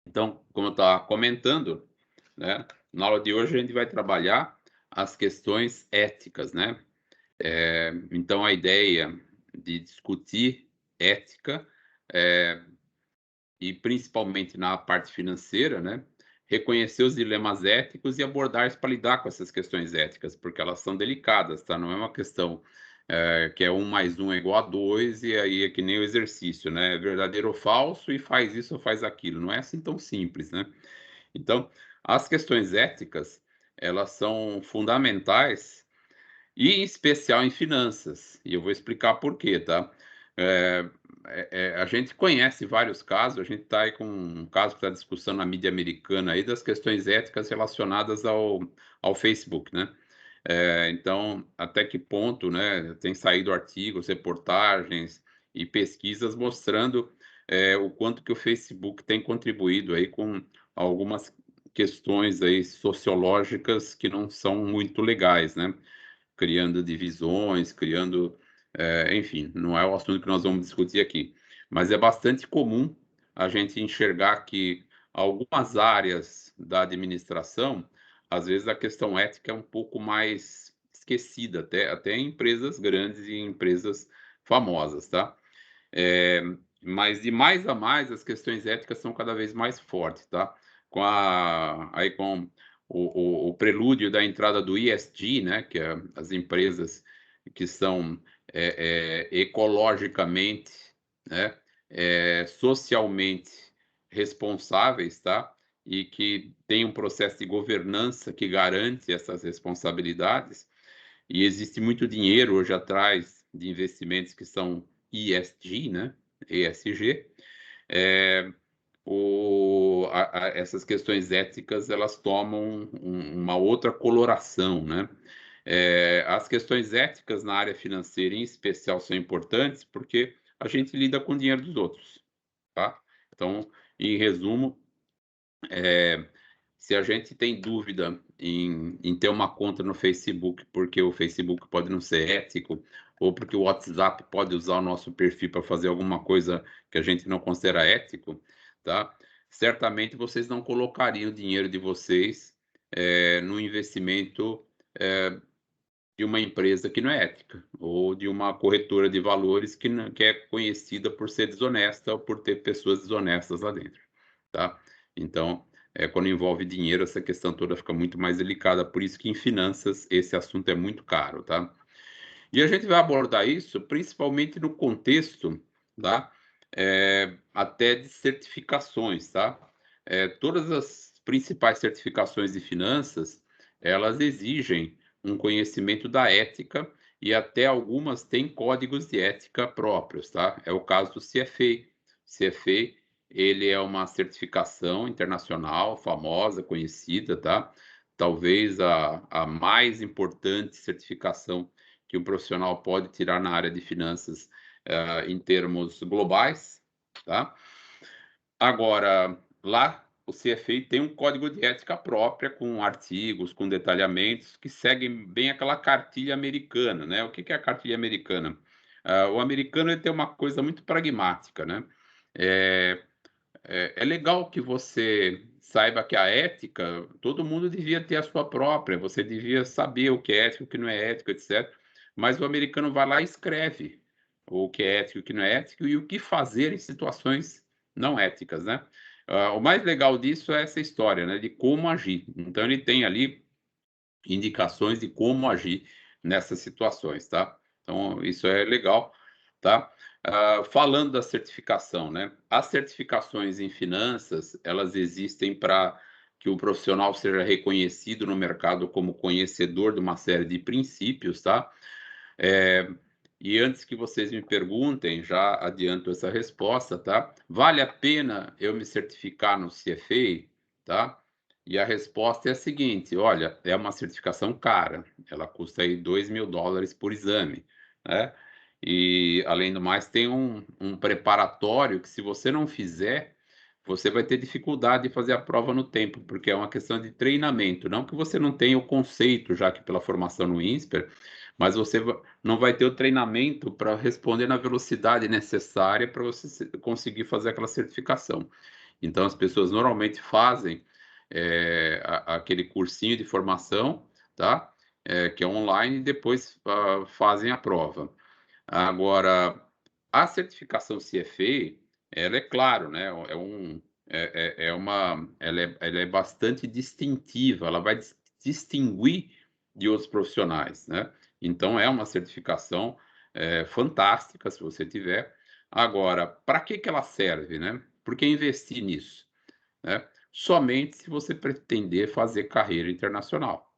Então, como eu estava comentando, né, na aula de hoje a gente vai trabalhar as questões éticas, né? Então a ideia de discutir ética, eh, e principalmente na parte financeira, né, reconhecer os dilemas éticos e abordar para lidar com essas questões éticas, porque elas são delicadas, tá? Não é uma questão, que é 1 mais 1 é igual a 2 e aí é que nem o exercício, né, é verdadeiro ou falso e faz isso ou faz aquilo, não é assim tão simples, né? Então, as questões éticas, elas são fundamentais e em especial em finanças, e eu vou explicar por quê, tá. Eh a gente conhece vários casos, a gente está aí com um caso que está discussão na mídia americana aí das questões éticas relacionadas ao Facebook, né. Então, até que ponto, né, tem saído artigos, reportagens e pesquisas mostrando, o quanto que o Facebook tem contribuído aí com algumas questões aí sociológicas que não são muito legais, né. Criando divisões, criando, enfim, não é o assunto que nós vamos discutir aqui. Mas é bastante comum a gente enxergar que algumas áreas da administração, às vezes a questão ética é um pouco mais esquecida, até em empresas grandes e em empresas famosas, tá. Eh, mas de mais a mais, as questões éticas são cada vez mais fortes, tá. Com o prelúdio da entrada do ESG, né, que é as empresas que são, ecologicamente, né, socialmente responsáveis, tá, e que tem um processo de governança que garante essas responsabilidades, e existe muito dinheiro hoje atrás de investimentos que são ESG, né, ESG, eh, essas questões éticas elas tomam uma outra coloração, né. As questões éticas na área financeira, em especial, são importantes, porque a gente lida com o dinheiro dos outros, tá. Então, em resumo, eh, se a gente tem dúvida em ter uma conta no Facebook, porque o Facebook pode não ser ético, ou porque o WhatsApp pode usar o nosso perfil para fazer alguma coisa que a gente não considera ético, tá? Certamente vocês não colocariam o dinheiro de vocês, no investimento, de uma empresa que não é ética, ou de uma corretora de valores que é conhecida por ser desonesta ou por ter pessoas desonestas lá dentro, tá? Então, quando envolve dinheiro, essa questão toda fica muito mais delicada, por isso que em finanças esse assunto é muito caro, tá? E a gente vai abordar isso principalmente no contexto, tá, até de certificações, tá? Todas as principais certificações de finanças, elas exigem um conhecimento da ética e até algumas têm códigos de ética próprios, tá? É o caso do CFA. CFA, ele é uma certificação internacional famosa, conhecida, tá? Talvez a mais importante certificação que um profissional pode tirar na área de finanças, em termos globais, tá. Agora, lá o CFA tem um código de ética própria, com artigos, com detalhamentos, que seguem bem aquela cartilha americana, né. O que que é a cartilha americana? O americano ele tem uma coisa muito pragmática, né. Eh é legal que você saiba que a ética, todo mundo devia ter a sua própria, você devia saber o que é ético, o que não é ético, etc. Mas o americano vai lá e escreve o que é ético e o que não é ético e o que fazer em situações não éticas, né. O mais legal disso é essa história, né, de como agir. Então ele tem ali indicações de como agir nessas situações, tá. Então isso é legal, tá. Falando da certificação, né, as certificações em finanças, elas existem para que o profissional seja reconhecido no mercado como conhecedor de uma série de princípios, tá. Eh, e antes que vocês me perguntem, já adianto essa resposta, tá. Vale a pena eu me certificar no CFA, tá? E a resposta é a seguinte: olha, é uma certificação cara, ela custa aí $2.000 por exame, né? E, além do mais, tem um preparatório que, se você não fizer, você vai ter dificuldade de fazer a prova no tempo, porque é uma questão de treinamento. Não que você não tenha o conceito, já que pela formação no INSPER, mas você não vai ter o treinamento para responder na velocidade necessária para você conseguir fazer aquela certificação. Então, as pessoas normalmente fazem aquele cursinho de formação, tá? Que é online, e depois fazem a prova. Agora, a certificação CFA, ela é claro, né? Ela é bastante distintiva, ela vai distinguir de outros profissionais, né? Então, é uma certificação fantástica, se você tiver. Agora, para que ela serve, né? Por que investir nisso, né? Somente se você pretender fazer carreira internacional,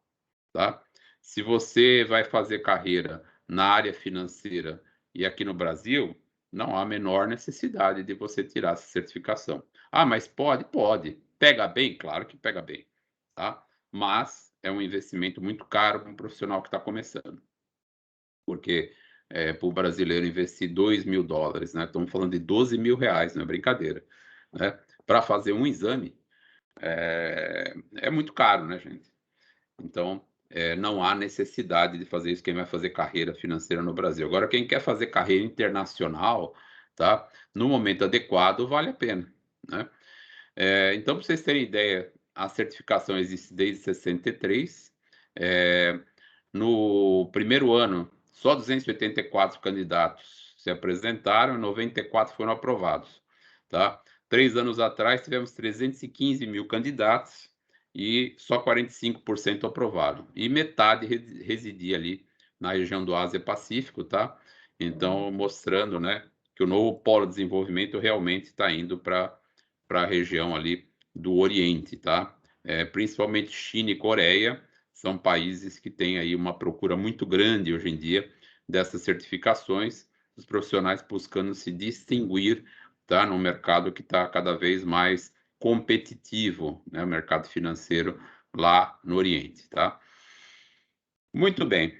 tá? Se você vai fazer carreira na área financeira e aqui no Brasil, não há a menor necessidade de você tirar essa certificação. Ah, mas pode? Pode. Pega bem? Claro que pega bem, tá? Mas é um investimento muito caro para um profissional que está começando, porque para o brasileiro investir US$ 2.000, né? Estamos falando de R$ 12.000, não é brincadeira, né? Para fazer um exame é muito caro, né, gente? Então, não há necessidade de fazer isso quem vai fazer carreira financeira no Brasil. Agora, quem quer fazer carreira internacional, tá? No momento adequado, vale a pena, né? Então, para vocês terem ideia, a certificação existe desde 63. É, no primeiro ano, só 284 candidatos se apresentaram, 94 foram aprovados, tá? 3 anos atrás, tivemos 315 mil candidatos e só 45% aprovaram. E metade residia ali na região do Ásia-Pacífico, tá? Então, mostrando, né, que o novo polo de desenvolvimento realmente está indo para a região ali do Oriente, tá? Principalmente China e Coreia são países que têm aí uma procura muito grande hoje em dia dessas certificações, os profissionais buscando se distinguir, tá? No mercado que está cada vez mais competitivo, né? O mercado financeiro lá no Oriente, tá? Muito bem.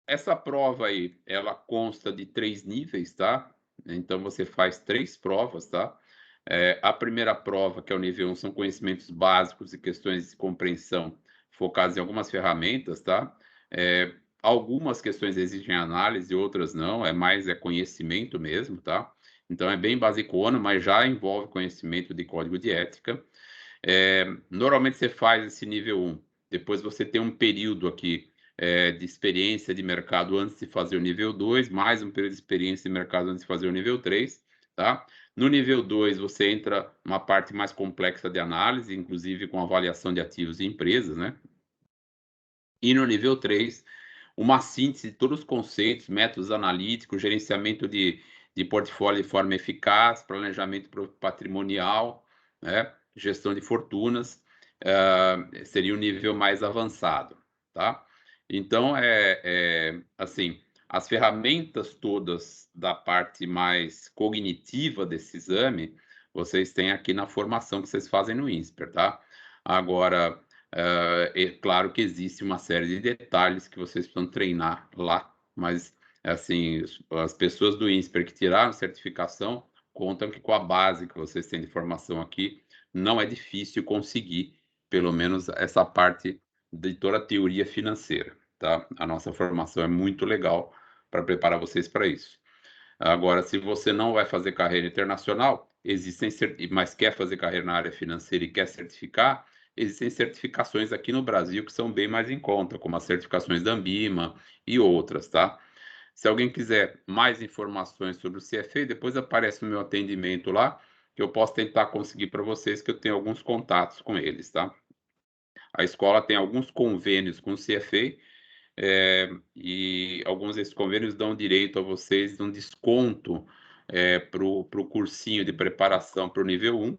Essa prova aí, ela consta de 3 níveis, tá? Então você faz 3 provas, tá? A primeira prova, que é o nível 1, são conhecimentos básicos e questões de compreensão focadas em algumas ferramentas, tá? Algumas questões exigem análise, outras não, mais conhecimento mesmo, tá? Então é bem basicona, mas já envolve conhecimento de código de ética. Normalmente você faz esse nível 1, depois você tem um período aqui de experiência de mercado antes de fazer o nível 2, mais um período de experiência de mercado antes de fazer o nível 3, tá? No nível 2, você entra uma parte mais complexa de análise, inclusive com avaliação de ativos e empresas, né? E no nível 3, uma síntese de todos os conceitos, métodos analíticos, gerenciamento de portfólio de forma eficaz, planejamento patrimonial, né? Gestão de fortunas, seria o nível mais avançado, tá? Então, assim, as ferramentas todas da parte mais cognitiva desse exame, vocês têm aqui na formação que vocês fazem no INSPER, tá? Agora, é claro que existe uma série de detalhes que vocês precisam treinar lá, mas, assim, as pessoas do INSPER que tiraram certificação contam que com a base que vocês têm de formação aqui, não é difícil conseguir, pelo menos, essa parte de toda a teoria financeira, tá? A nossa formação é muito legal para preparar vocês para isso. Agora, se você não vai fazer carreira internacional, mas quer fazer carreira na área financeira e quer certificar, existem certificações aqui no Brasil que são bem mais em conta, como as certificações da Ambima e outras, tá? Se alguém quiser mais informações sobre o CFA, depois aparece no meu atendimento lá, que eu posso tentar conseguir para vocês, que eu tenho alguns contatos com eles, tá? A escola tem alguns convênios com o CFA, e alguns desses convênios dão direito a vocês de um desconto para o cursinho de preparação para o nível 1,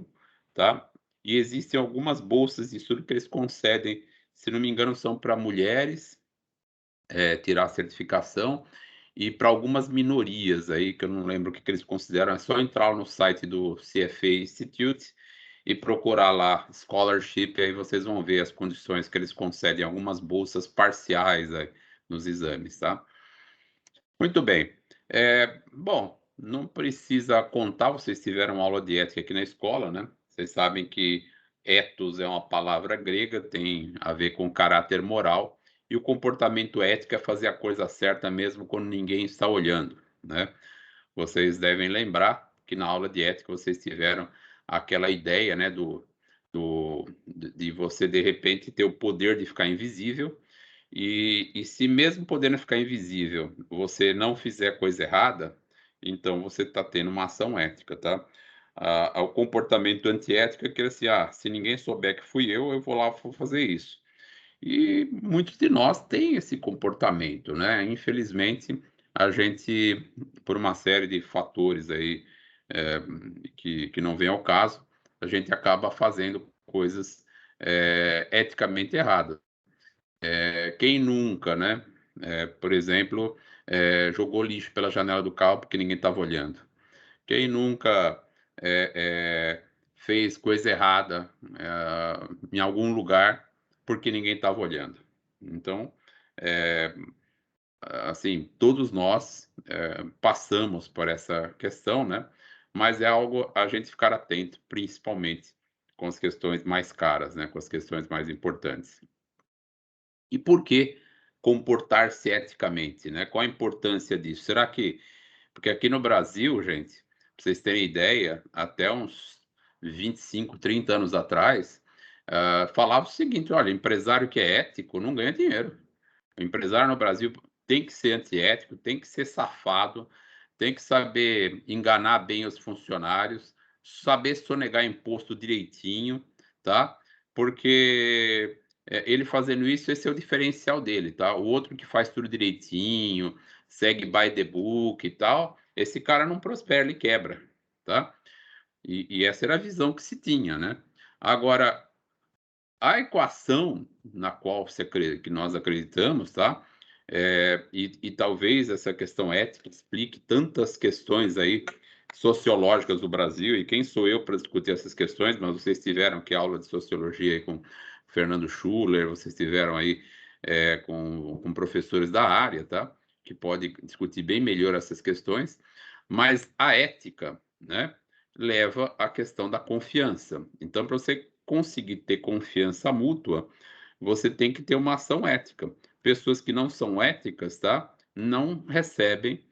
tá? E existem algumas bolsas de estudo que eles concedem, se não me engano, são para mulheres tirar a certificação e para algumas minorias aí, que eu não lembro o que eles consideram, é só entrar no site do CFA Institute e procurar lá scholarship, aí vocês vão ver as condições que eles concedem, algumas bolsas parciais aí nos exames, tá? Muito bem. Bom, não precisa contar, vocês tiveram aula de ética aqui na escola, né? Vocês sabem que ethos é uma palavra grega, tem a ver com caráter moral, e o comportamento ético é fazer a coisa certa mesmo quando ninguém está olhando, né? Vocês devem lembrar que na aula de ética vocês tiveram aquela ideia, né, de você, de repente, ter o poder de ficar invisível, e se mesmo podendo ficar invisível, você não fizer coisa errada, então você está tendo uma ação ética, tá? O comportamento antiético é que assim: "Ah, se ninguém souber que fui eu vou lá, vou fazer isso". E muitos de nós têm esse comportamento, né, infelizmente, a gente, por uma série de fatores aí, eh, que não vem ao caso, a gente acaba fazendo coisas, eticamente erradas. Quem nunca, né, por exemplo, jogou lixo pela janela do carro porque ninguém estava olhando? Quem nunca, fez coisa errada, em algum lugar, porque ninguém estava olhando? Então, eh, assim, todos nós, passamos por essa questão, né, mas é algo a gente ficar atento, principalmente com as questões mais caras, né, com as questões mais importantes. E por que comportar-se eticamente, né? Qual a importância disso? Será que porque aqui no Brasil, gente, pra vocês terem ideia, até uns 25, 30 anos atrás, falava o seguinte: "Olha, empresário que é ético não ganha dinheiro". O empresário no Brasil tem que ser antiético, tem que ser safado, tem que saber enganar bem os funcionários, saber sonegar imposto direitinho, tá? Porque, ele fazendo isso, esse é o diferencial dele, tá? O outro que faz tudo direitinho, segue by the book e tal, esse cara não prospera, ele quebra, tá? E essa era a visão que se tinha, né? Agora, a equação na qual que nós acreditamos, tá? E talvez essa questão ética explique tantas questões aí sociológicas do Brasil, e quem sou eu para discutir essas questões, mas vocês tiveram que aula de sociologia aí com Fernando Schuller, vocês tiveram aí com professores da área, tá? Que pode discutir bem melhor essas questões, mas a ética, né, leva à questão da confiança. Então, para você conseguir ter confiança mútua, você tem que ter uma ação ética. Pessoas que não são éticas, tá? Não recebem,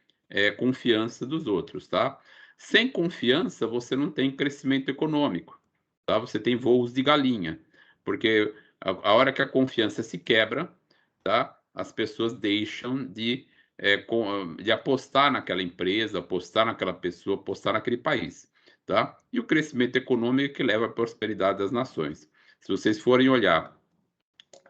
confiança dos outros, tá? Sem confiança, você não tem crescimento econômico, tá? Você tem voos de galinha, porque a hora que a confiança se quebra, tá? As pessoas deixam de apostar naquela empresa, apostar naquela pessoa, apostar naquele país, tá? E o crescimento econômico que leva à prosperidade das nações. Se vocês forem olhar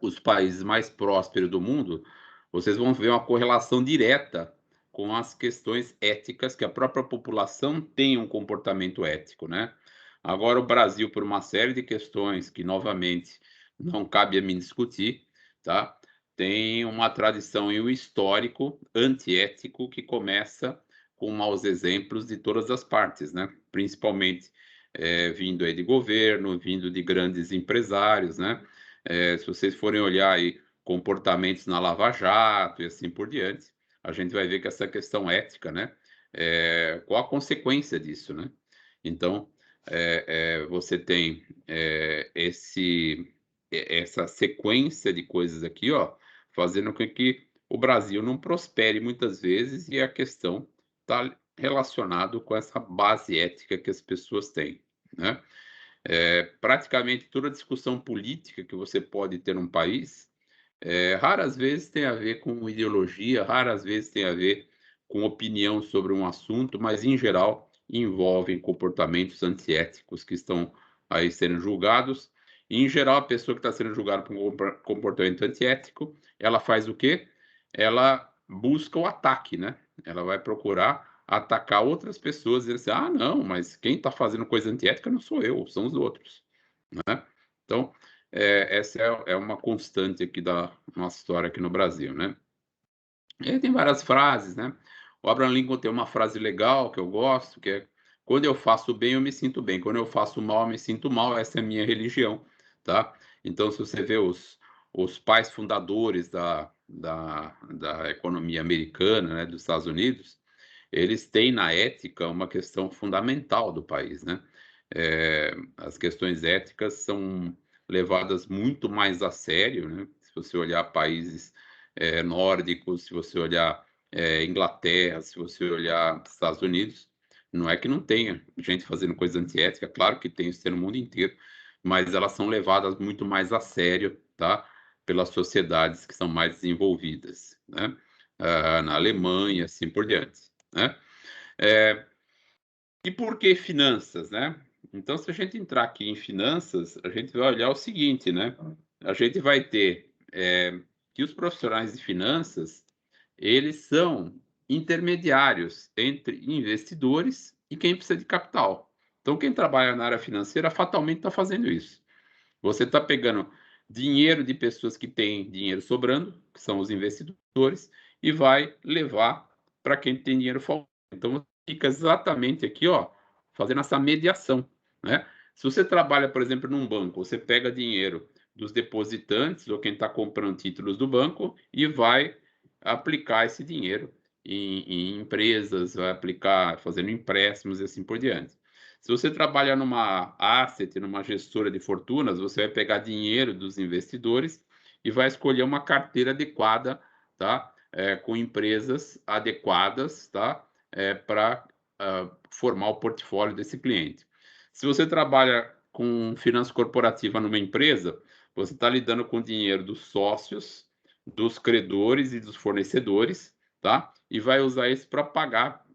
os países mais prósperos do mundo, vocês vão ver uma correlação direta com as questões éticas, que a própria população tem um comportamento ético, né? Agora, o Brasil, por uma série de questões que, novamente, não cabe a mim discutir, tá? Tem uma tradição e um histórico antiético que começa com maus exemplos de todas as partes, né? Principalmente vindo aí de governo, vindo de grandes empresários, né? Se vocês forem olhar aí comportamentos na Lava Jato e assim por diante, a gente vai ver que essa questão ética, né? Qual a consequência disso, né? Então, você tem essa sequência de coisas aqui, ó, fazendo com que o Brasil não prospere muitas vezes, e a questão está relacionado com essa base ética que as pessoas têm, né? Praticamente toda discussão política que você pode ter num país, raras vezes tem a ver com ideologia, raras vezes tem a ver com opinião sobre um assunto, mas em geral envolvem comportamentos antiéticos que estão aí sendo julgados. E, em geral, a pessoa que está sendo julgada por um comportamento antiético, ela faz o quê? Ela busca o ataque, né? Ela vai procurar atacar outras pessoas e dizer assim: "Ah, não, mas quem está fazendo coisa antiética não sou eu, são os outros", né? Então, essa é uma constante aqui da nossa história aqui no Brasil, né? E aí tem várias frases, né? O Abraham Lincoln tem uma frase legal que eu gosto, que é: "Quando eu faço bem, eu me sinto bem. Quando eu faço mal, eu me sinto mal. Essa é a minha religião", tá? Então, se você vê os pais fundadores da economia americana, né, dos Estados Unidos, eles têm na ética uma questão fundamental do país, né? As questões éticas são levadas muito mais a sério, né? Se você olhar países nórdicos, se você olhar Inglaterra, se você olhar Estados Unidos, Não é que não tenha gente fazendo coisa antiética, claro que tem, isso tem no mundo inteiro, mas elas são levadas muito mais a sério, tá? Pelas sociedades que são mais desenvolvidas, né? Na Alemanha, assim por diante, né? E por que finanças, né? Então, se a gente entrar aqui em finanças, a gente vai olhar o seguinte, né? A gente vai ter que os profissionais de finanças, eles são intermediários entre investidores e quem precisa de capital. Então, quem trabalha na área financeira fatalmente está fazendo isso. Você está pegando dinheiro de pessoas que têm dinheiro sobrando, que são os investidores, e vai levar para quem tem dinheiro faltando. Então, fica exatamente aqui, ó, fazendo essa mediação, né? Se você trabalha, por exemplo, num banco, você pega dinheiro dos depositantes ou quem está comprando títulos do banco e vai aplicar esse dinheiro em empresas, vai aplicar fazendo empréstimos e assim por diante. Se você trabalha numa asset, numa gestora de fortunas, você vai pegar dinheiro dos investidores e vai escolher uma carteira adequada, tá? Com empresas adequadas, tá? Para formar o portfólio desse cliente. Se você trabalha com finança corporativa numa empresa, você está lidando com o dinheiro dos sócios, dos credores e dos fornecedores, tá? E vai usar isso para pagar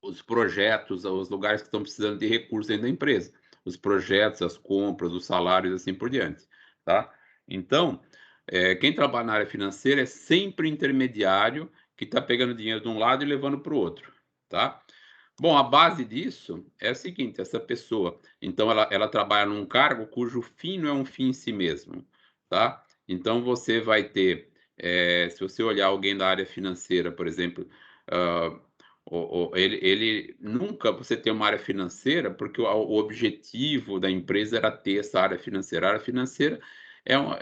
os projetos, os lugares que estão precisando de recursos dentro da empresa, os projetos, as compras, os salários, assim por diante, tá? Então, quem trabalha na área financeira é sempre intermediário que está pegando dinheiro de um lado e levando para o outro, tá? Bom, a base disso é a seguinte: essa pessoa, então, ela trabalha num cargo cujo fim não é um fim em si mesmo, tá? Então, você vai ter, se você olhar alguém da área financeira, por exemplo, uh, ele nunca você tem uma área financeira, porque o objetivo da empresa era ter essa área financeira. A área financeira ela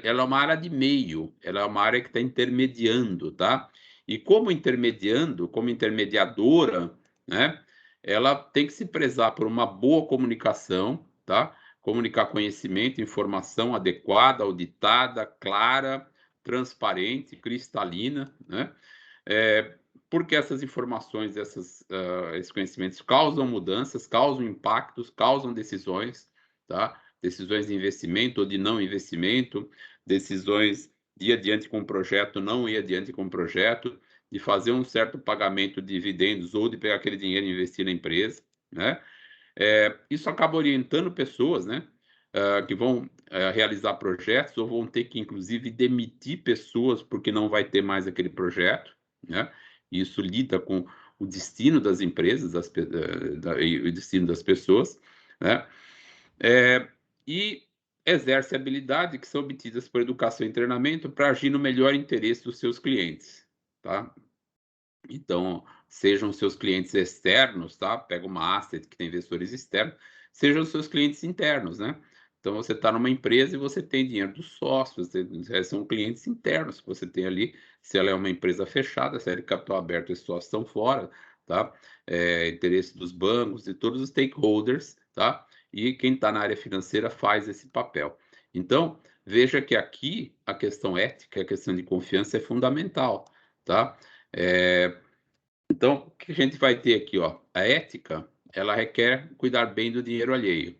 é uma área de meio, ela é uma área que está intermediando, tá? E como intermediadora, né? Ela tem que se prezar por uma boa comunicação, tá? Comunicar conhecimento, informação adequada, auditada, clara, transparente, cristalina, né? É, porque essas informações, esses conhecimentos causam mudanças, causam impactos, causam decisões, tá? Decisões de investimento ou de não investimento, decisões de ir adiante com o projeto, não ir adiante com o projeto, de fazer um certo pagamento de dividendos ou de pegar aquele dinheiro e investir na empresa, né? Isso acaba orientando pessoas, né? Que vão realizar projetos ou vão ter que, inclusive, demitir pessoas porque não vai ter mais aquele projeto, né? Isso lida com o destino das empresas e o destino das pessoas, né? E exerce habilidades que são obtidas por educação e treinamento para agir no melhor interesse dos seus clientes, tá? Então, sejam seus clientes externos, tá? Pega uma asset que tem investidores externos, sejam seus clientes internos, né? Então, você está numa empresa e você tem dinheiro dos sócios, são clientes internos que você tem ali. Se ela é uma empresa fechada, se ela é de capital aberto, os sócios estão fora, tá? Interesse dos bancos e todos os stakeholders, tá? E quem está na área financeira faz esse papel. Então, veja que aqui a questão ética, a questão de confiança é fundamental, tá? Então, o que a gente vai ter aqui, ó? A ética, ela requer cuidar bem do dinheiro alheio,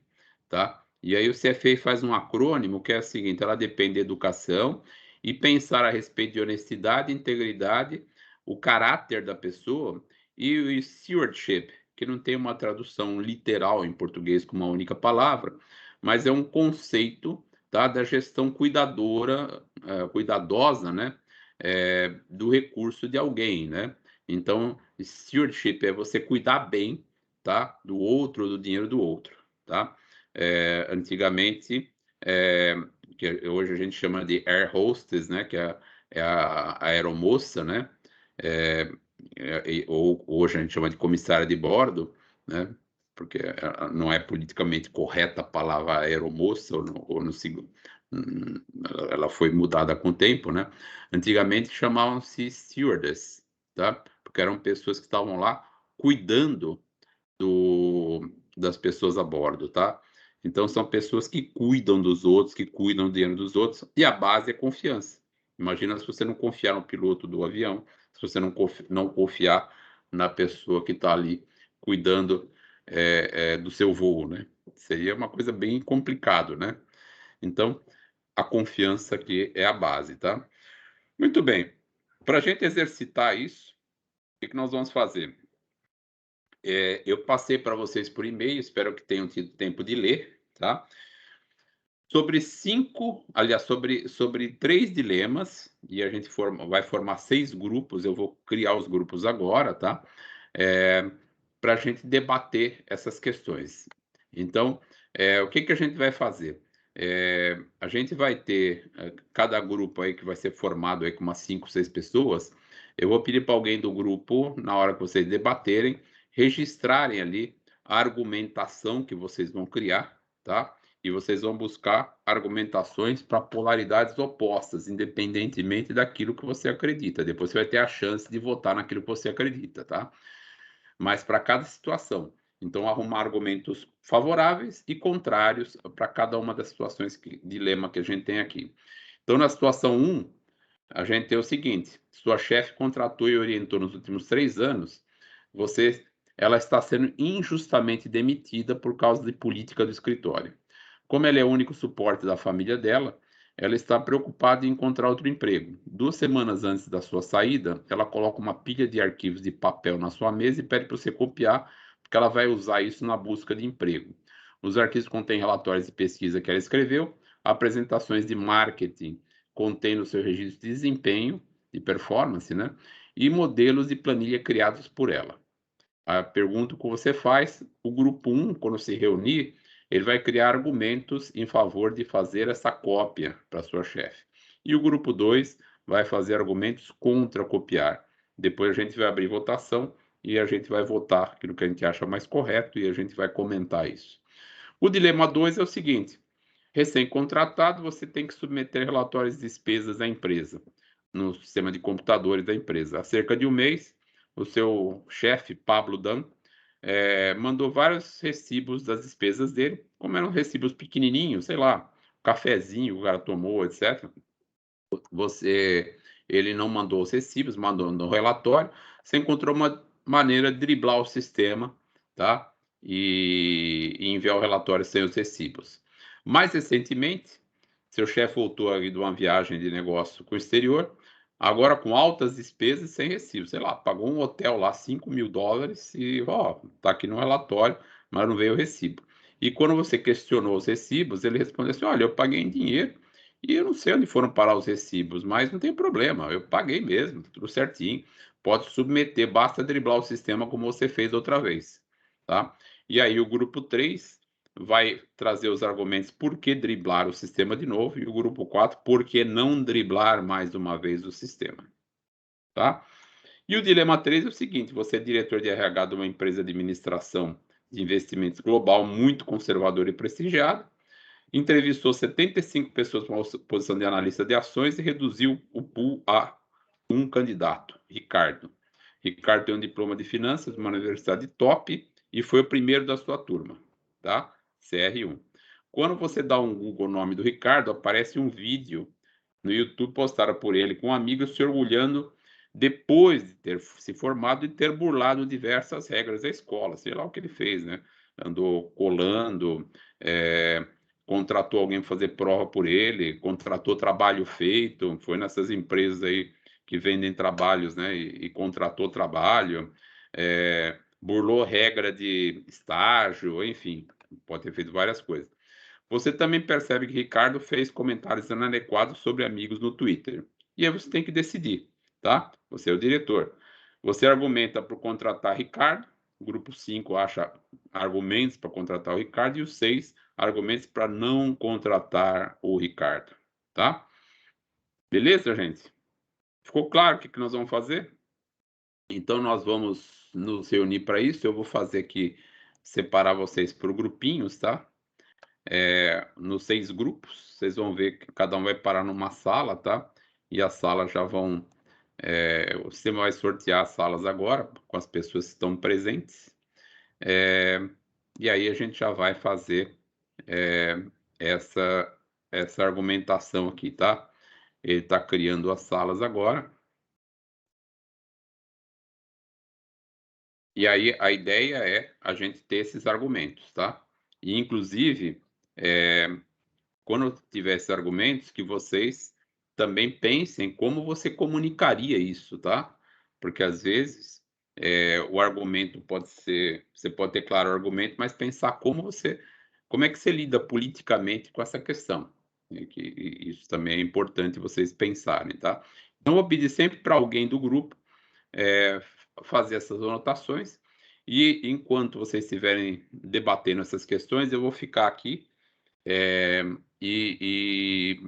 tá? E aí o CFA faz um acrônimo que é o seguinte: ela depende da educação e pensar a respeito de honestidade, integridade, o caráter da pessoa e o stewardship, que não tem uma tradução literal em português com uma única palavra, mas é um conceito, tá, da gestão cuidadora, cuidadosa, né, do recurso de alguém, né? Então, stewardship é você cuidar bem, tá, do outro, do dinheiro do outro, tá? Antigamente, que hoje a gente chama de air hostess, né, que é a aeromoça, né? É, ou hoje a gente chama de comissária de bordo, né? Porque não é politicamente correta a palavra aeromoça, ou no ela foi mudada com o tempo, né? Antigamente chamavam-se stewardess, tá? Porque eram pessoas que estavam lá cuidando das pessoas a bordo, tá? Então são pessoas que cuidam dos outros, que cuidam do dinheiro dos outros, e a base é confiança. Imagina se você não confiar no piloto do avião, se você não confiar na pessoa que está ali cuidando do seu voo, né? Seria uma coisa bem complicado, né? Então, a confiança aqui é a base, tá? Muito bem. Para a gente exercitar isso, o que nós vamos fazer? Eu passei para vocês por e-mail, espero que tenham tido tempo de ler, tá? Sobre 3 dilemas, e a gente vai formar 6 grupos, eu vou criar os grupos agora, tá? Para a gente debater essas questões. Então, o que a gente vai fazer? A gente vai ter cada grupo aí que vai ser formado aí com umas 5, 6 pessoas. Eu vou pedir para alguém do grupo, na hora que vocês debaterem, registrarem ali a argumentação que vocês vão criar, tá? E vocês vão buscar argumentações para polaridades opostas, independentemente daquilo que você acredita. Depois você vai ter a chance de votar naquilo que você acredita, tá? Mas para cada situação. Então, arrumar argumentos favoráveis e contrários para cada uma das situações, dilema que a gente tem aqui. Então, na situação 1, a gente tem o seguinte: sua chefe contratou e orientou nos últimos 3 anos, ela está sendo injustamente demitida por causa de política do escritório. Como ela é o único suporte da família dela, ela está preocupada em encontrar outro emprego. 2 semanas antes da sua saída, ela coloca uma pilha de arquivos de papel na sua mesa e pede para você copiar, porque ela vai usar isso na busca de emprego. Os arquivos contêm relatórios de pesquisa que ela escreveu, apresentações de marketing contém no seu registro de desempenho, de performance, né? E modelos de planilha criados por ela. A pergunta que você faz, o grupo 1, quando se reunir, ele vai criar argumentos em favor de fazer essa cópia para sua chefe. E o grupo 2 vai fazer argumentos contra copiar. Depois a gente vai abrir votação e a gente vai votar aquilo que a gente acha mais correto e a gente vai comentar isso. O dilema 2 é o seguinte: recém-contratado, você tem que submeter relatórios de despesas à empresa, no sistema de computadores da empresa. Há cerca de um mês, o seu chefe, Pablo Dan, mandou vários recibos das despesas dele, como eram recibos pequenininhos, sei lá, cafezinho que o cara tomou, etc. Ele não mandou os recibos, mandou no relatório. Você encontrou uma maneira de driblar o sistema, tá? E enviar o relatório sem os recibos. Mais recentemente, seu chefe voltou aí de uma viagem de negócio com o exterior, agora com altas despesas sem recibo. Sei lá, pagou um hotel lá, $5.000 e, ó, tá aqui no relatório, mas não veio o recibo. E quando você questionou os recibos, ele respondeu assim: olha, eu paguei em dinheiro e eu não sei onde foram parar os recibos, mas não tem problema, eu paguei mesmo, tudo certinho. Pode submeter, basta driblar o sistema como você fez outra vez, tá? E aí o grupo 3 vai trazer os argumentos por que driblar o sistema de novo, e o grupo 4 por que não driblar mais uma vez o sistema, tá? E o dilema 3 é o seguinte: você é diretor de RH de uma empresa de administração de investimentos global muito conservadora e prestigiada, entrevistou 75 pessoas para uma posição de analista de ações e reduziu o pool a um candidato, Ricardo. Ricardo tem um diploma de finanças de uma universidade top e foi o primeiro da sua turma, tá? CR1. Quando você dá um Google nome do Ricardo, aparece um vídeo no YouTube postado por ele com amigos se orgulhando depois de ter se formado e ter burlado diversas regras da escola, sei lá o que ele fez, né? Andou colando, contratou alguém para fazer prova por ele, contratou trabalho feito, foi nessas empresas aí que vendem trabalhos, né? E contratou trabalho, burlou regra de estágio, enfim, pode ter feito várias coisas. Você também percebe que Ricardo fez comentários inadequados sobre amigos no Twitter. E aí você tem que decidir, tá? Você é o diretor. Você argumenta por contratar Ricardo, o grupo 5 acha argumentos para contratar o Ricardo, e o 6 argumentos para não contratar o Ricardo, tá? Beleza, gente? Ficou claro o que nós vamos fazer? Então, nós vamos nos reunir para isso. Eu vou fazer aqui, separar vocês por grupinhos, tá? Nos 6 grupos, vocês vão ver que cada um vai parar numa sala, tá? E as salas já vão. O sistema vai sortear as salas agora, com as pessoas que estão presentes. E aí a gente já vai fazer essa, essa argumentação aqui, tá? Ele está criando as salas agora. E aí a ideia é a gente ter esses argumentos, tá? E inclusive, quando tiver esses argumentos, que vocês também pensem como você comunicaria isso, tá? Porque às vezes o argumento pode ser, você pode ter claro o argumento, mas pensar como é que você lida politicamente com essa questão. Isso também é importante vocês pensarem, tá? Então, eu vou pedir sempre para alguém do grupo fazer essas anotações e enquanto vocês estiverem debatendo essas questões, eu vou ficar aqui é, e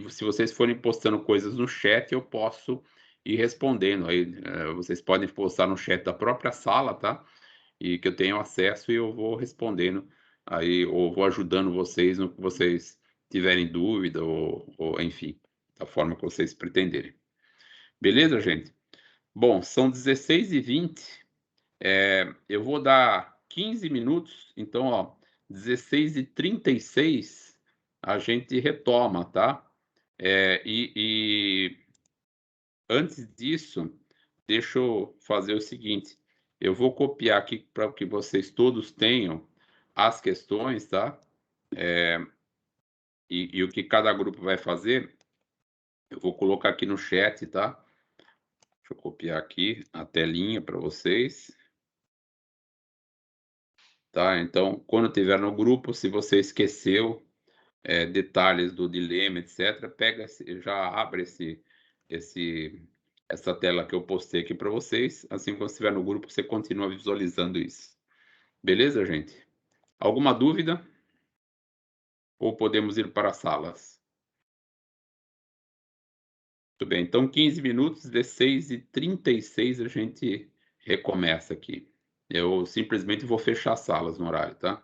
se vocês forem postando coisas no chat, eu posso ir respondendo. Aí, vocês podem postar no chat da própria sala, tá? E que eu tenho acesso e eu vou respondendo aí, ou vou ajudando vocês no que vocês tiverem dúvida, ou enfim, da forma que vocês pretenderem. Beleza, gente? Bom, são 16h20. Eu vou dar 15 minutos, então, ó, 16h36 a gente retoma, tá? E antes disso, deixa eu fazer o seguinte: eu vou copiar aqui para que vocês todos tenham as questões, tá? E o que cada grupo vai fazer, eu vou colocar aqui no chat, tá? Deixa eu copiar aqui a telinha para vocês. Tá? Então, quando tiver no grupo, se você esqueceu detalhes do dilema, etc., já abre esse, essa tela que eu postei aqui para vocês. Assim que você estiver no grupo, você continua visualizando isso. Beleza, gente? Alguma dúvida? Ou podemos ir para as salas? Muito bem, então 15 minutos, 16h36 a gente recomeça aqui. Eu simplesmente vou fechar as salas no horário, tá?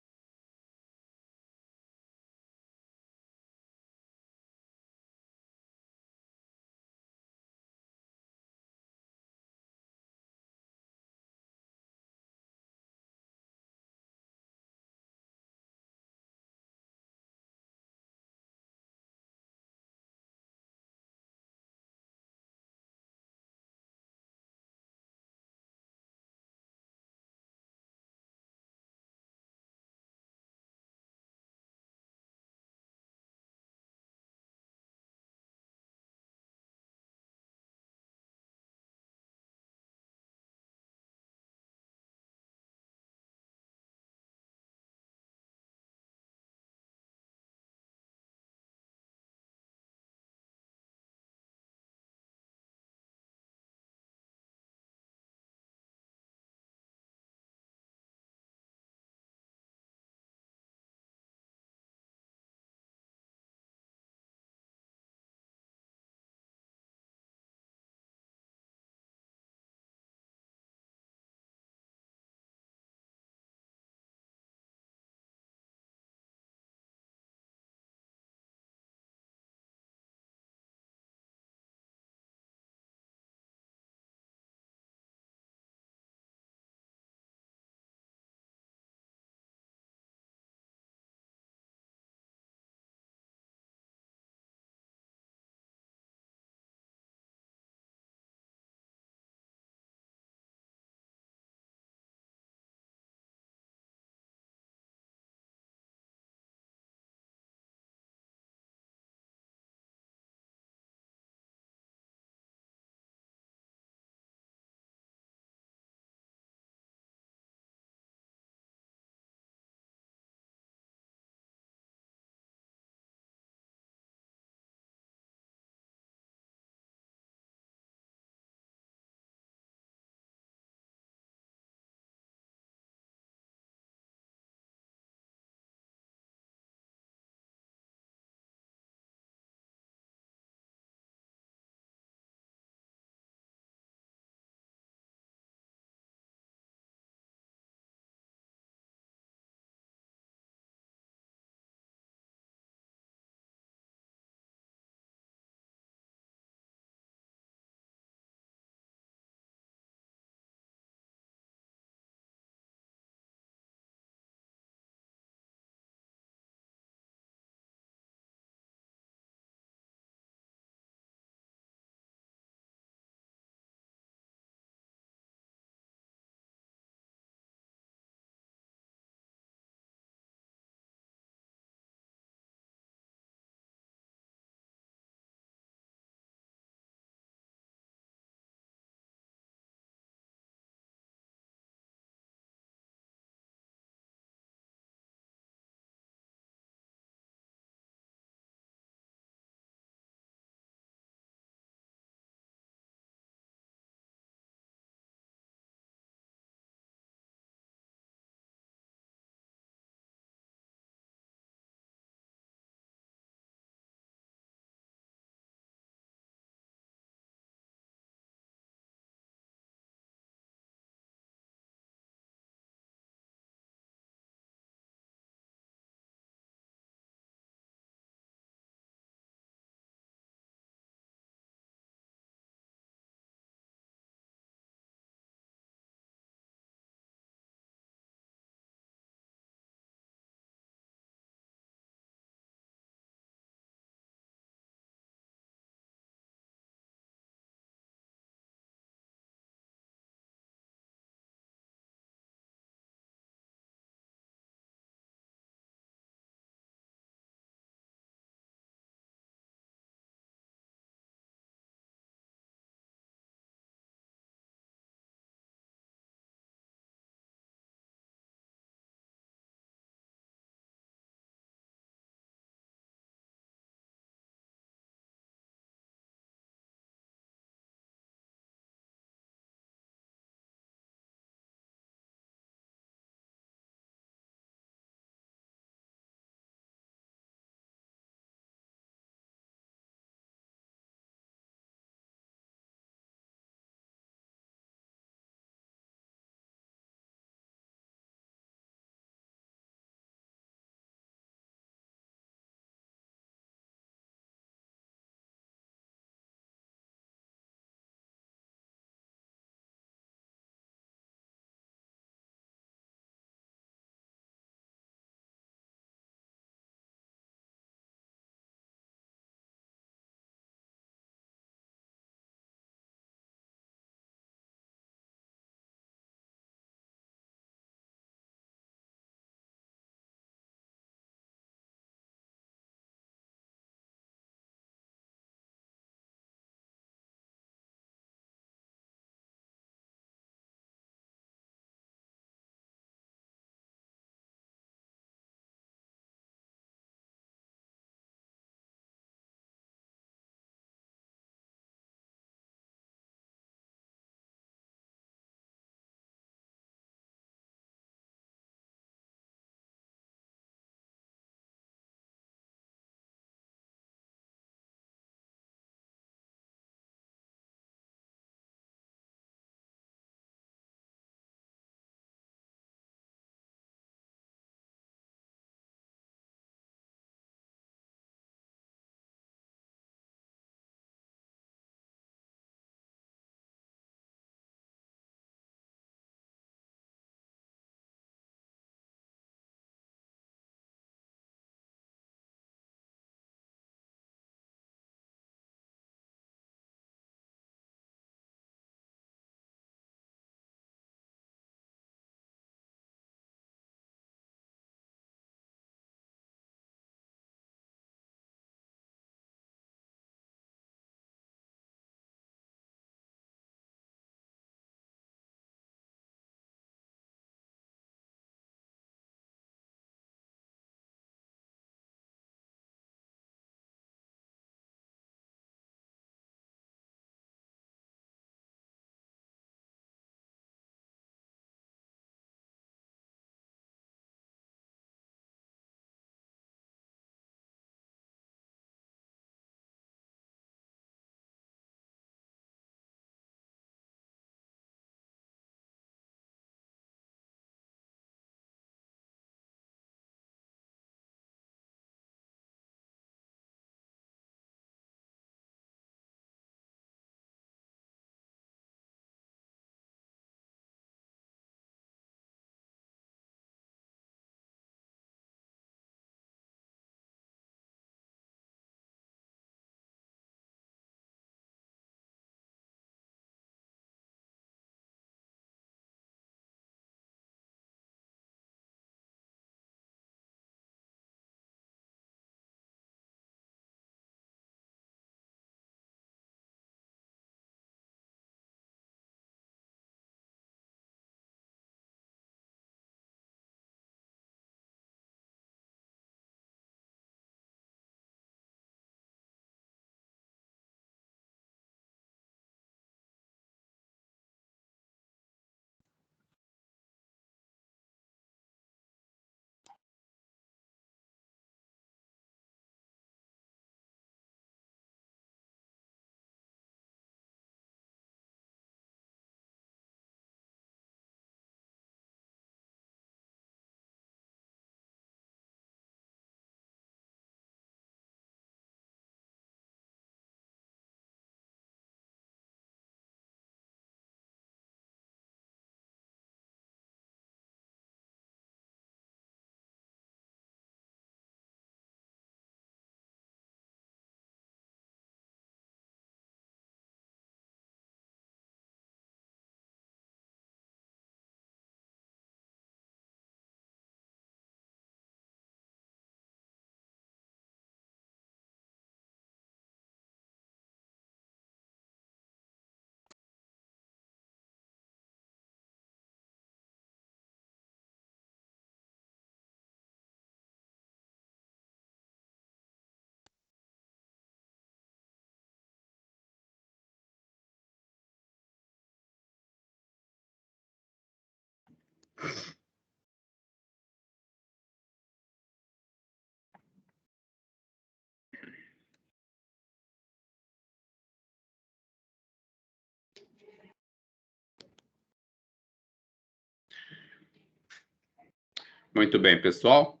Muito bem, pessoal.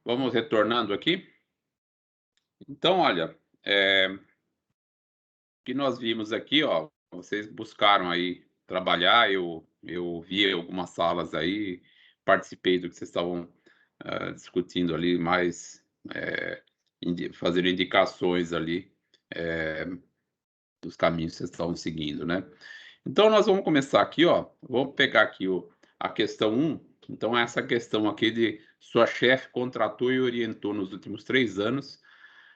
Vamos retornando aqui. Então, olha, o que nós vimos aqui, ó, vocês buscaram aí trabalhar, eu vi algumas salas aí, participei do que vocês estavam discutindo ali, mais fazendo indicações ali dos caminhos que vocês estavam seguindo, né? Então, nós vamos começar aqui, ó. Vamos pegar aqui a questão 1. Então, essa questão aqui de sua chefe contratou e orientou nos últimos 3 anos,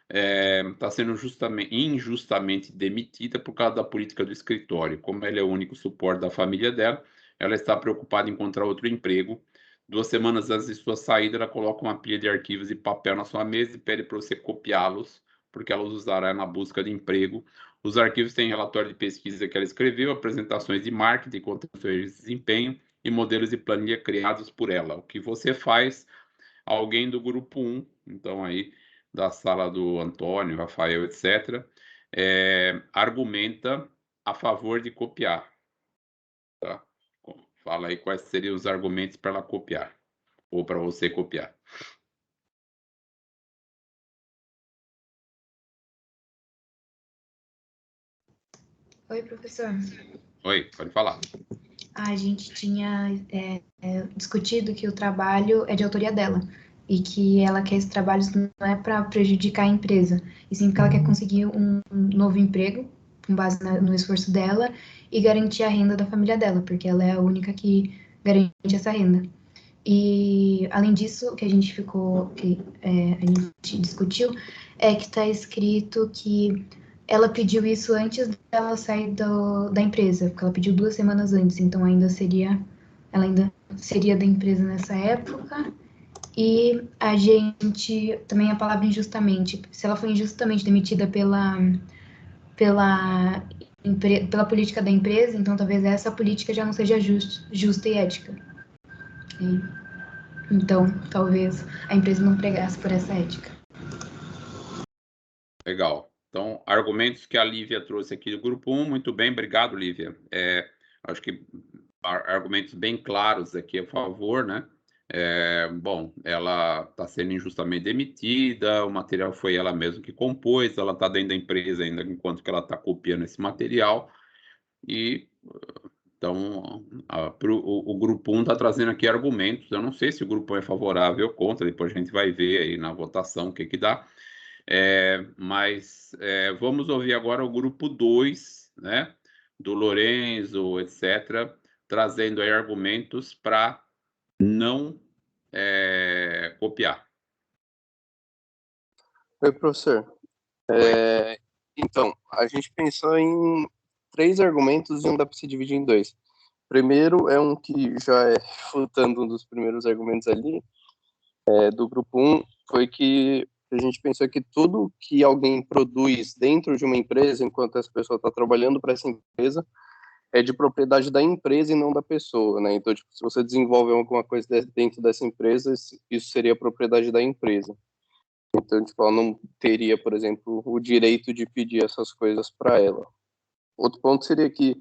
está sendo injustamente demitida por causa da política do escritório. Como ela é o único suporte da família dela, ela está preocupada em encontrar outro emprego. 2 semanas antes de sua saída, ela coloca uma pilha de arquivos e papel na sua mesa e pede para você copiá-los, porque ela os usará na busca de emprego. Os arquivos têm relatório de pesquisa que ela escreveu, apresentações de marketing, controle de desempenho e modelos de planilha criados por ela. O que você faz? Alguém do grupo 1, então aí da sala do Antônio, Rafael, etc., argumenta a favor de copiar. Tá? Fala aí quais seriam os argumentos para ela copiar, ou para você copiar. Oi, professor. Oi, pode falar. A gente tinha discutido que o trabalho é de autoria dela e que ela quer esses trabalhos não é para prejudicar a empresa, e sim porque ela quer conseguir um novo emprego com base no esforço dela e garantir a renda da família dela, porque ela é a única que garante essa renda. E, além disso, que a gente a gente discutiu, é que está escrito que ela pediu isso antes dela sair da empresa, porque ela pediu 2 semanas antes, então ela ainda seria da empresa nessa época. E a gente, também a palavra injustamente, se ela foi injustamente demitida pela política da empresa, então talvez essa política já não seja justa e ética. Então, talvez a empresa não pregasse por essa ética. Legal. Então, argumentos que a Lívia trouxe aqui do grupo 1, muito bem, obrigado, Lívia. Acho que argumentos bem claros aqui a favor, né? Bom, ela está sendo injustamente demitida, o material foi ela mesma que compôs, ela está dentro da empresa ainda enquanto que ela está copiando esse material, e então o grupo 1 está trazendo aqui argumentos. Eu não sei se o grupo 1 é favorável ou contra, depois a gente vai ver aí na votação o que que dá. Mas vamos ouvir agora o grupo 2, né, do Lorenzo, etc., trazendo aí argumentos para não copiar. Oi, professor. Então, a gente pensou em 3 argumentos e um dá para se dividir em 2. Primeiro é um que já é refutando um dos primeiros argumentos ali, do grupo 1, foi que a gente pensou que tudo que alguém produz dentro de uma empresa, enquanto essa pessoa está trabalhando para essa empresa, é de propriedade da empresa e não da pessoa, né? Então, tipo, se você desenvolve alguma coisa dentro dessa empresa, isso seria propriedade da empresa. Então, tipo, ela não teria, por exemplo, o direito de pedir essas coisas para ela. Outro ponto seria que,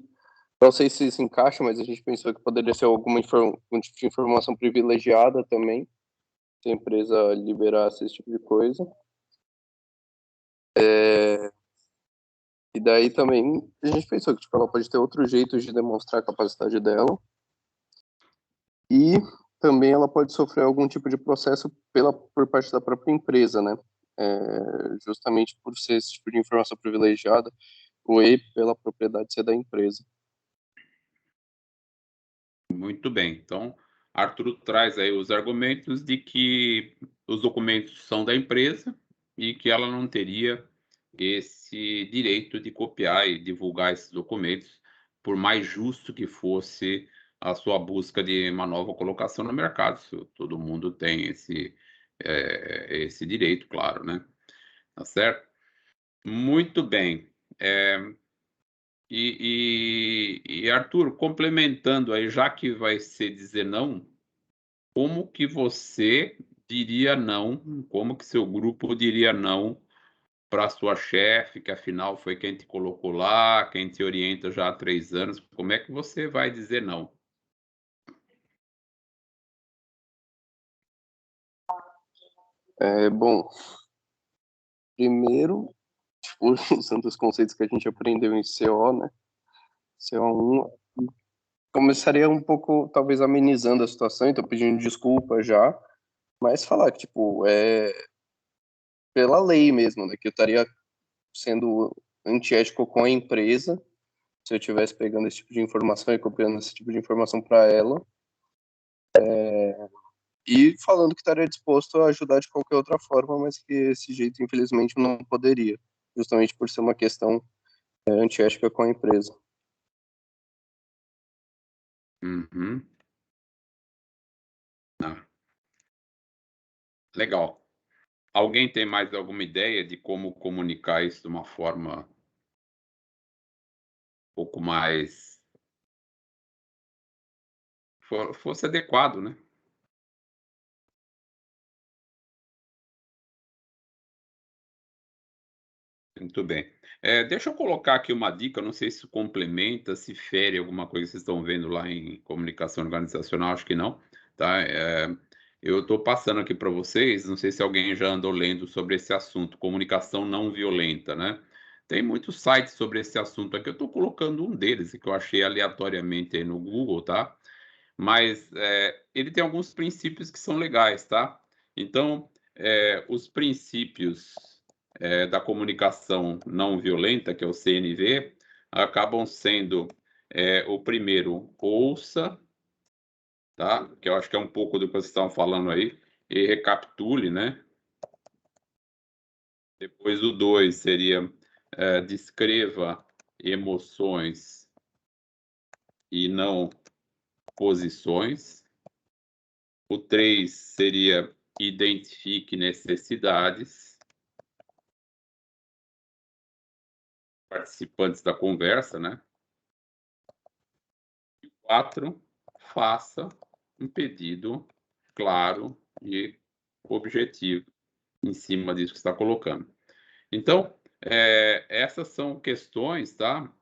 não sei se isso encaixa, mas a gente pensou que poderia ser algum tipo de informação privilegiada também, se a empresa liberasse esse tipo de coisa. E daí também a gente pensou que tipo, ela pode ter outro jeito de demonstrar a capacidade dela. E também ela pode sofrer algum tipo de processo por parte da própria empresa, né? Justamente por ser esse tipo de informação privilegiada, ou pela propriedade ser da empresa. Muito bem. Então, Arthur traz aí os argumentos de que os documentos são da empresa e que ela não teria esse direito de copiar e divulgar esses documentos, por mais justo que fosse a sua busca de uma nova colocação no mercado. Todo mundo tem esse direito, claro, né? Tá certo? Muito bem. E Arthur, complementando aí, já que vai ser dizer não, como que você diria não? Como que seu grupo diria não para sua chefe, que afinal foi quem te colocou lá, quem te orienta já há 3 anos? Como é que você vai dizer não? Bom, primeiro, tipo, usando os conceitos que a gente aprendeu em CO, né? CO1, começaria um pouco, talvez, amenizando a situação, então pedindo desculpa já, mas falar que, tipo, pela lei mesmo, né? Que eu estaria sendo antiético com a empresa se eu estivesse pegando esse tipo de informação e copiando esse tipo de informação para ela, e falando que estaria disposto a ajudar de qualquer outra forma, mas que esse jeito, infelizmente, não poderia, justamente por ser uma questão antiética com a empresa. Uhum. Ah, legal. Alguém tem mais alguma ideia de como comunicar isso de uma forma um pouco mais fosse adequado, né? Muito bem. Deixa eu colocar aqui uma dica, não sei se complementa, se fere alguma coisa que vocês estão vendo lá em comunicação organizacional, acho que não, tá? Eu estou passando aqui para vocês, não sei se alguém já andou lendo sobre esse assunto, comunicação não violenta, né? Tem muitos sites sobre esse assunto aqui, eu estou colocando um deles, que eu achei aleatoriamente aí no Google, tá? Mas ele tem alguns princípios que são legais, tá? Então, os princípios da comunicação não violenta, que é o CNV, acabam sendo o primeiro, ouça, tá? Que eu acho que é um pouco do que vocês estão falando aí, e recapitule, né? Depois o 2 seria descreva emoções e não posições. O 3 seria identifique necessidades participantes da conversa, né? 4, faça um pedido claro e objetivo em cima disso que está colocando. Então, essas são questões, tá?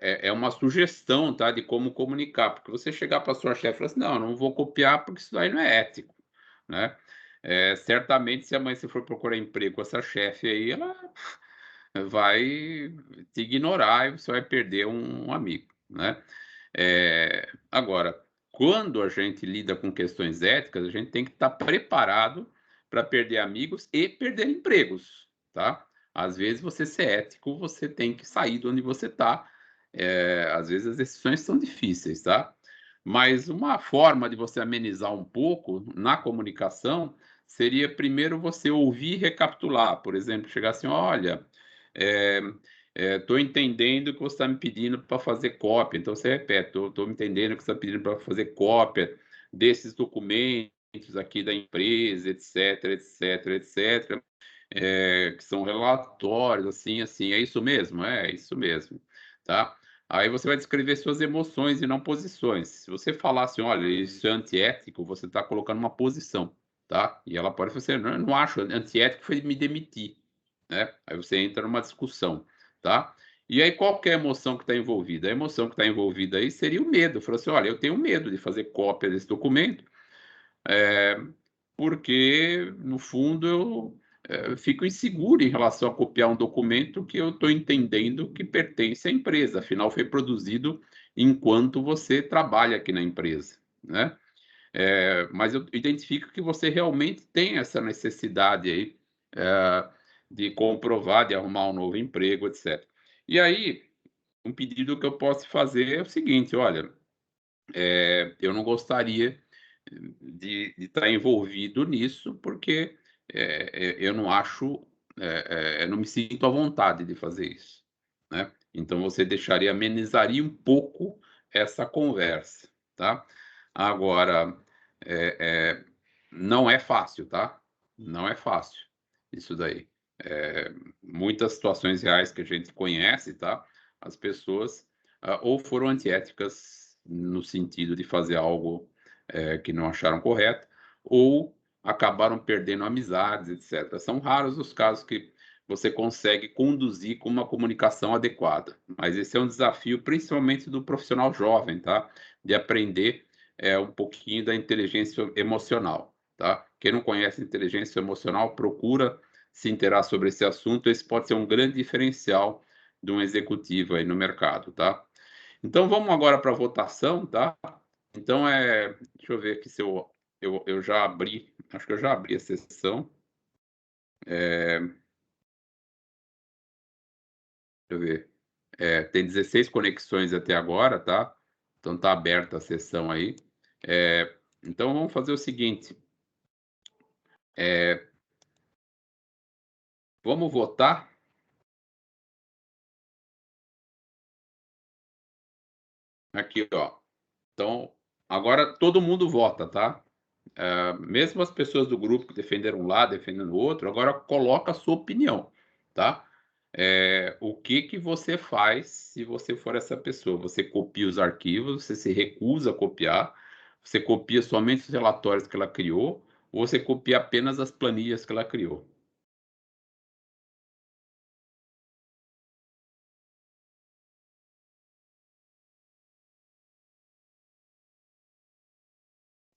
É uma sugestão, tá? De como comunicar, porque você chegar para sua chefe e falar assim, não, eu não vou copiar porque isso aí não é ético, né? Certamente, se amanhã você for procurar emprego com essa chefe aí, ela vai te ignorar e você vai perder um amigo, né? Agora, quando a gente lida com questões éticas, a gente tem que estar preparado para perder amigos e perder empregos, tá? Às vezes, você ser ético, você tem que sair de onde você está. Às vezes, as decisões são difíceis, tá? Mas uma forma de você amenizar um pouco na comunicação seria primeiro você ouvir e recapitular. Por exemplo, chegar assim, olha, estou entendendo que você está me pedindo para fazer cópia. Então você repete, estou entendendo que você está pedindo para fazer cópia desses documentos aqui da empresa, etc, etc, etc, que são relatórios, assim, assim. É isso mesmo? É isso mesmo, tá? Aí você vai descrever suas emoções e não posições. Se você falar assim, olha, isso é antiético, você está colocando uma posição, tá? E ela pode falar assim, não, eu não acho, antiético foi me demitir, né? Aí você entra numa discussão, tá? E aí qual que é a emoção que está envolvida? A emoção que está envolvida aí seria o medo. Falou assim, olha, eu tenho medo de fazer cópia desse documento, porque no fundo eu fico inseguro em relação a copiar um documento que eu estou entendendo que pertence à empresa. Afinal, foi produzido enquanto você trabalha aqui na empresa, né? Mas eu identifico que você realmente tem essa necessidade aí de comprovar, de arrumar um novo emprego, etc. E aí, um pedido que eu posso fazer é o seguinte: olha, eu não gostaria de estar envolvido nisso, porque eu não acho, eu não me sinto à vontade de fazer isso, né? Então você deixaria, amenizaria um pouco essa conversa, tá? Agora, é, é, não é fácil, tá? Não é fácil isso daí. muitas situações reais que a gente conhece, tá? As pessoas ou foram antiéticas no sentido de fazer algo que não acharam correto, ou acabaram perdendo amizades, etc. São raros os casos que você consegue conduzir com uma comunicação adequada, mas esse é um desafio principalmente do profissional jovem, tá? De aprender um pouquinho da inteligência emocional, tá? Quem não conhece inteligência emocional, procura se inteirar sobre esse assunto. Esse pode ser um grande diferencial de um executivo aí no mercado, tá? Então vamos agora para a votação, tá? Então deixa eu ver aqui se eu já abri, acho que eu já abri a sessão. Deixa eu ver. Tem 16 conexões até agora, tá? Então tá aberta a sessão aí. Então vamos fazer o seguinte. Vamos votar. Aqui, ó. Então, agora todo mundo vota, tá? Mesmo as pessoas do grupo que defenderam um lado, defendendo o outro, agora coloca a sua opinião, tá? O que você faz se você for essa pessoa? Você copia os arquivos, você se recusa a copiar, você copia somente os relatórios que ela criou, ou você copia apenas as planilhas que ela criou?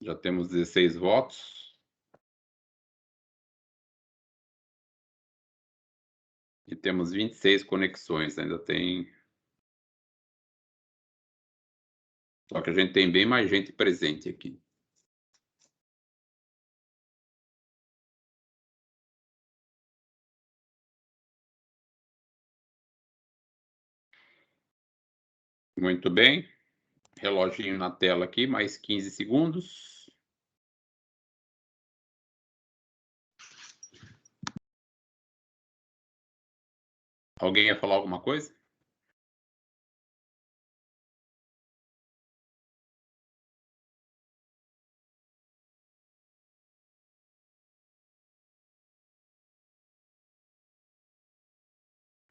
Já temos 16 votos e temos 26 conexões, ainda tem. Só que a gente tem bem mais gente presente aqui. Muito bem. Reloginho na tela aqui, mais 15 segundos. Alguém ia falar alguma coisa?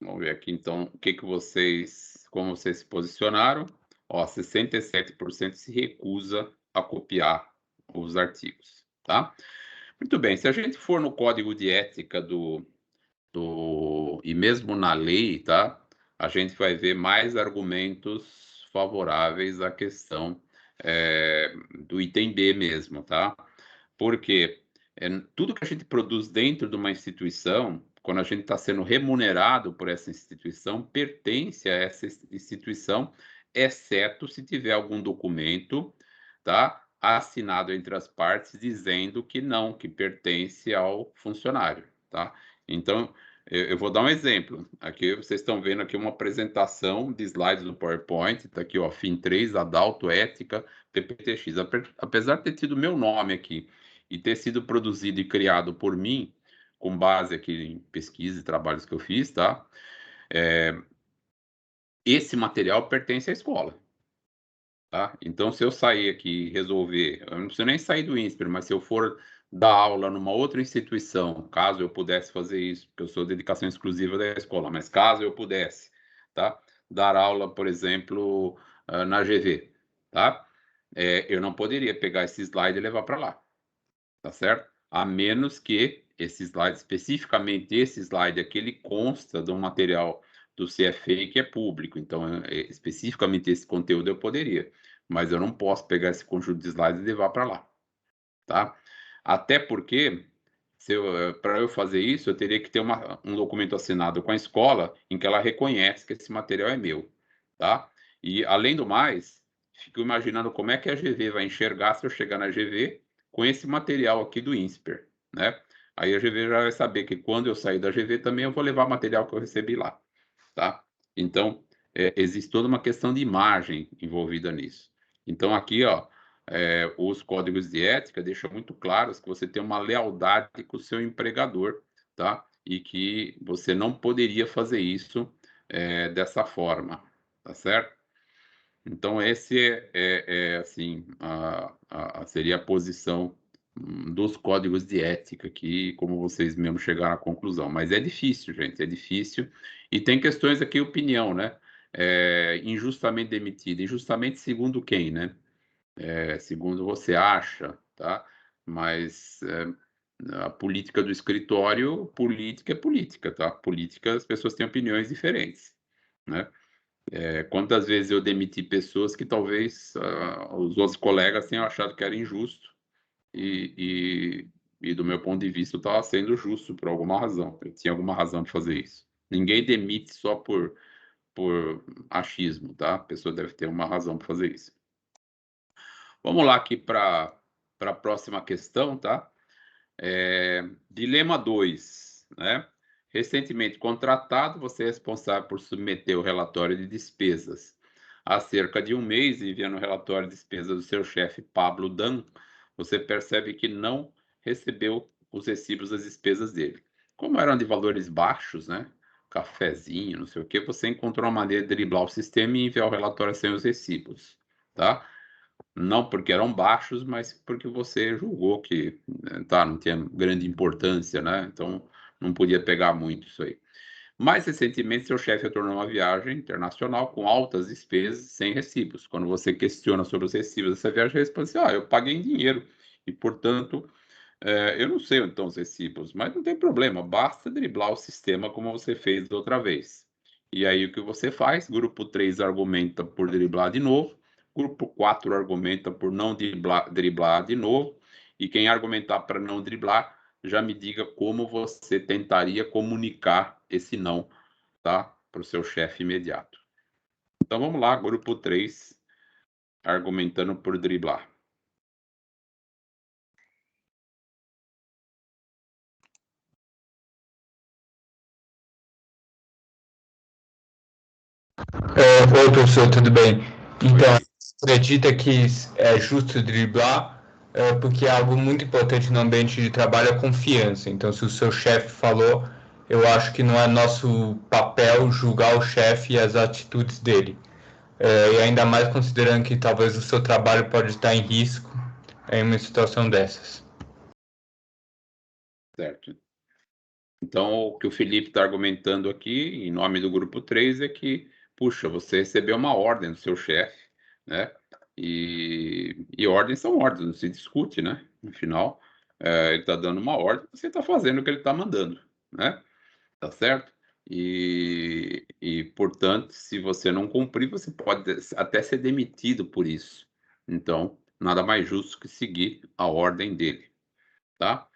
Vamos ver aqui então como vocês se posicionaram. Ó, 67% se recusa a copiar os artigos, tá? Muito bem, se a gente for no código de ética e mesmo na lei, tá? A gente vai ver mais argumentos favoráveis à questão do item B mesmo, tá? Porque tudo que a gente produz dentro de uma instituição, quando a gente está sendo remunerado por essa instituição, pertence a essa instituição, exceto se tiver algum documento, tá, assinado entre as partes dizendo que não, que pertence ao funcionário, tá? Então, eu vou dar um exemplo. Aqui vocês estão vendo aqui uma apresentação de slides do PowerPoint, está aqui, ó, FIN 3, Adalto, Ética, PPTX. Apesar de ter tido meu nome aqui e ter sido produzido e criado por mim, com base aqui em pesquisa e trabalhos que eu fiz, tá? Esse material pertence à escola, tá? Então, se eu sair aqui e resolver, eu não preciso nem sair do INSPER, mas se eu for dar aula numa outra instituição, caso eu pudesse fazer isso, porque eu sou dedicação exclusiva da escola, mas caso eu pudesse, tá? Dar aula, por exemplo, na GV, tá? Eu não poderia pegar esse slide e levar para lá, tá certo? A menos que esse slide, especificamente esse slide aqui, ele consta de um material do CFA que é público, então especificamente esse conteúdo eu poderia, mas eu não posso pegar esse conjunto de slides e levar para lá, tá? Até porque, para eu fazer isso, eu teria que ter um documento assinado com a escola em que ela reconhece que esse material é meu, tá? E, além do mais, fico imaginando como é que a GV vai enxergar se eu chegar na GV com esse material aqui do INSPER, né? Aí a GV já vai saber que quando eu sair da GV também eu vou levar material que eu recebi lá, tá? Então, existe toda uma questão de imagem envolvida nisso. Então, aqui, ó, os códigos de ética deixam muito claros que você tem uma lealdade com o seu empregador, tá? E que você não poderia fazer isso dessa forma, tá certo? Então, esse assim, seria a posição dos códigos de ética aqui, como vocês mesmos chegaram à conclusão. Mas é difícil, gente, é difícil. E tem questões aqui, opinião, né? Injustamente demitido. Injustamente segundo quem, né? Segundo você acha, tá? Mas a política do escritório, política é política, tá? Política, as pessoas têm opiniões diferentes, né? Quantas vezes eu demiti pessoas que talvez os outros colegas tenham achado que era injusto e do meu ponto de vista eu estava sendo justo por alguma razão. Eu tinha alguma razão de fazer isso. Ninguém demite só por achismo, tá? A pessoa deve ter uma razão para fazer isso. Vamos lá aqui para a próxima questão, tá? Dilema 2, né? Recentemente contratado, você é responsável por submeter o relatório de despesas. Há cerca de um mês, enviando o relatório de despesas do seu chefe, Pablo Dan, você percebe que não recebeu os recibos das despesas dele. Como eram de valores baixos, né? Cafezinho, não sei o que, você encontrou uma maneira de driblar o sistema e enviar o relatório sem os recibos, tá? Não porque eram baixos, mas porque você julgou que não tinha grande importância, né? Então não podia pegar muito isso aí. Mais recentemente, seu chefe retornou uma viagem internacional com altas despesas sem recibos. Quando você questiona sobre os recibos dessa viagem, ele responde assim: eu paguei em dinheiro e, portanto, eu não sei onde estão os recibos, mas não tem problema, basta driblar o sistema como você fez da outra vez. E aí o que você faz? Grupo 3 argumenta por driblar de novo, grupo 4 argumenta por não driblar de novo, e quem argumentar para não driblar, já me diga como você tentaria comunicar esse não, tá? Para o seu chefe imediato. Então vamos lá, grupo 3, argumentando por driblar. Oi, professor, tudo bem? Então, Oi. acredita que é justo driblar, porque é algo muito importante no ambiente de trabalho é a confiança. Então, se o seu chefe falou, eu acho que não é nosso papel julgar o chefe e as atitudes dele. E ainda mais considerando que talvez o seu trabalho pode estar em risco em uma situação dessas. Certo. Então, o que o Felipe está argumentando aqui, em nome do grupo 3, é que, puxa, você recebeu uma ordem do seu chefe, né? E ordens são ordens, não se discute, né? No final, ele está dando uma ordem, você está fazendo o que ele está mandando, né? Tá certo? Portanto, se você não cumprir, você pode até ser demitido por isso. Então, nada mais justo que seguir a ordem dele, tá?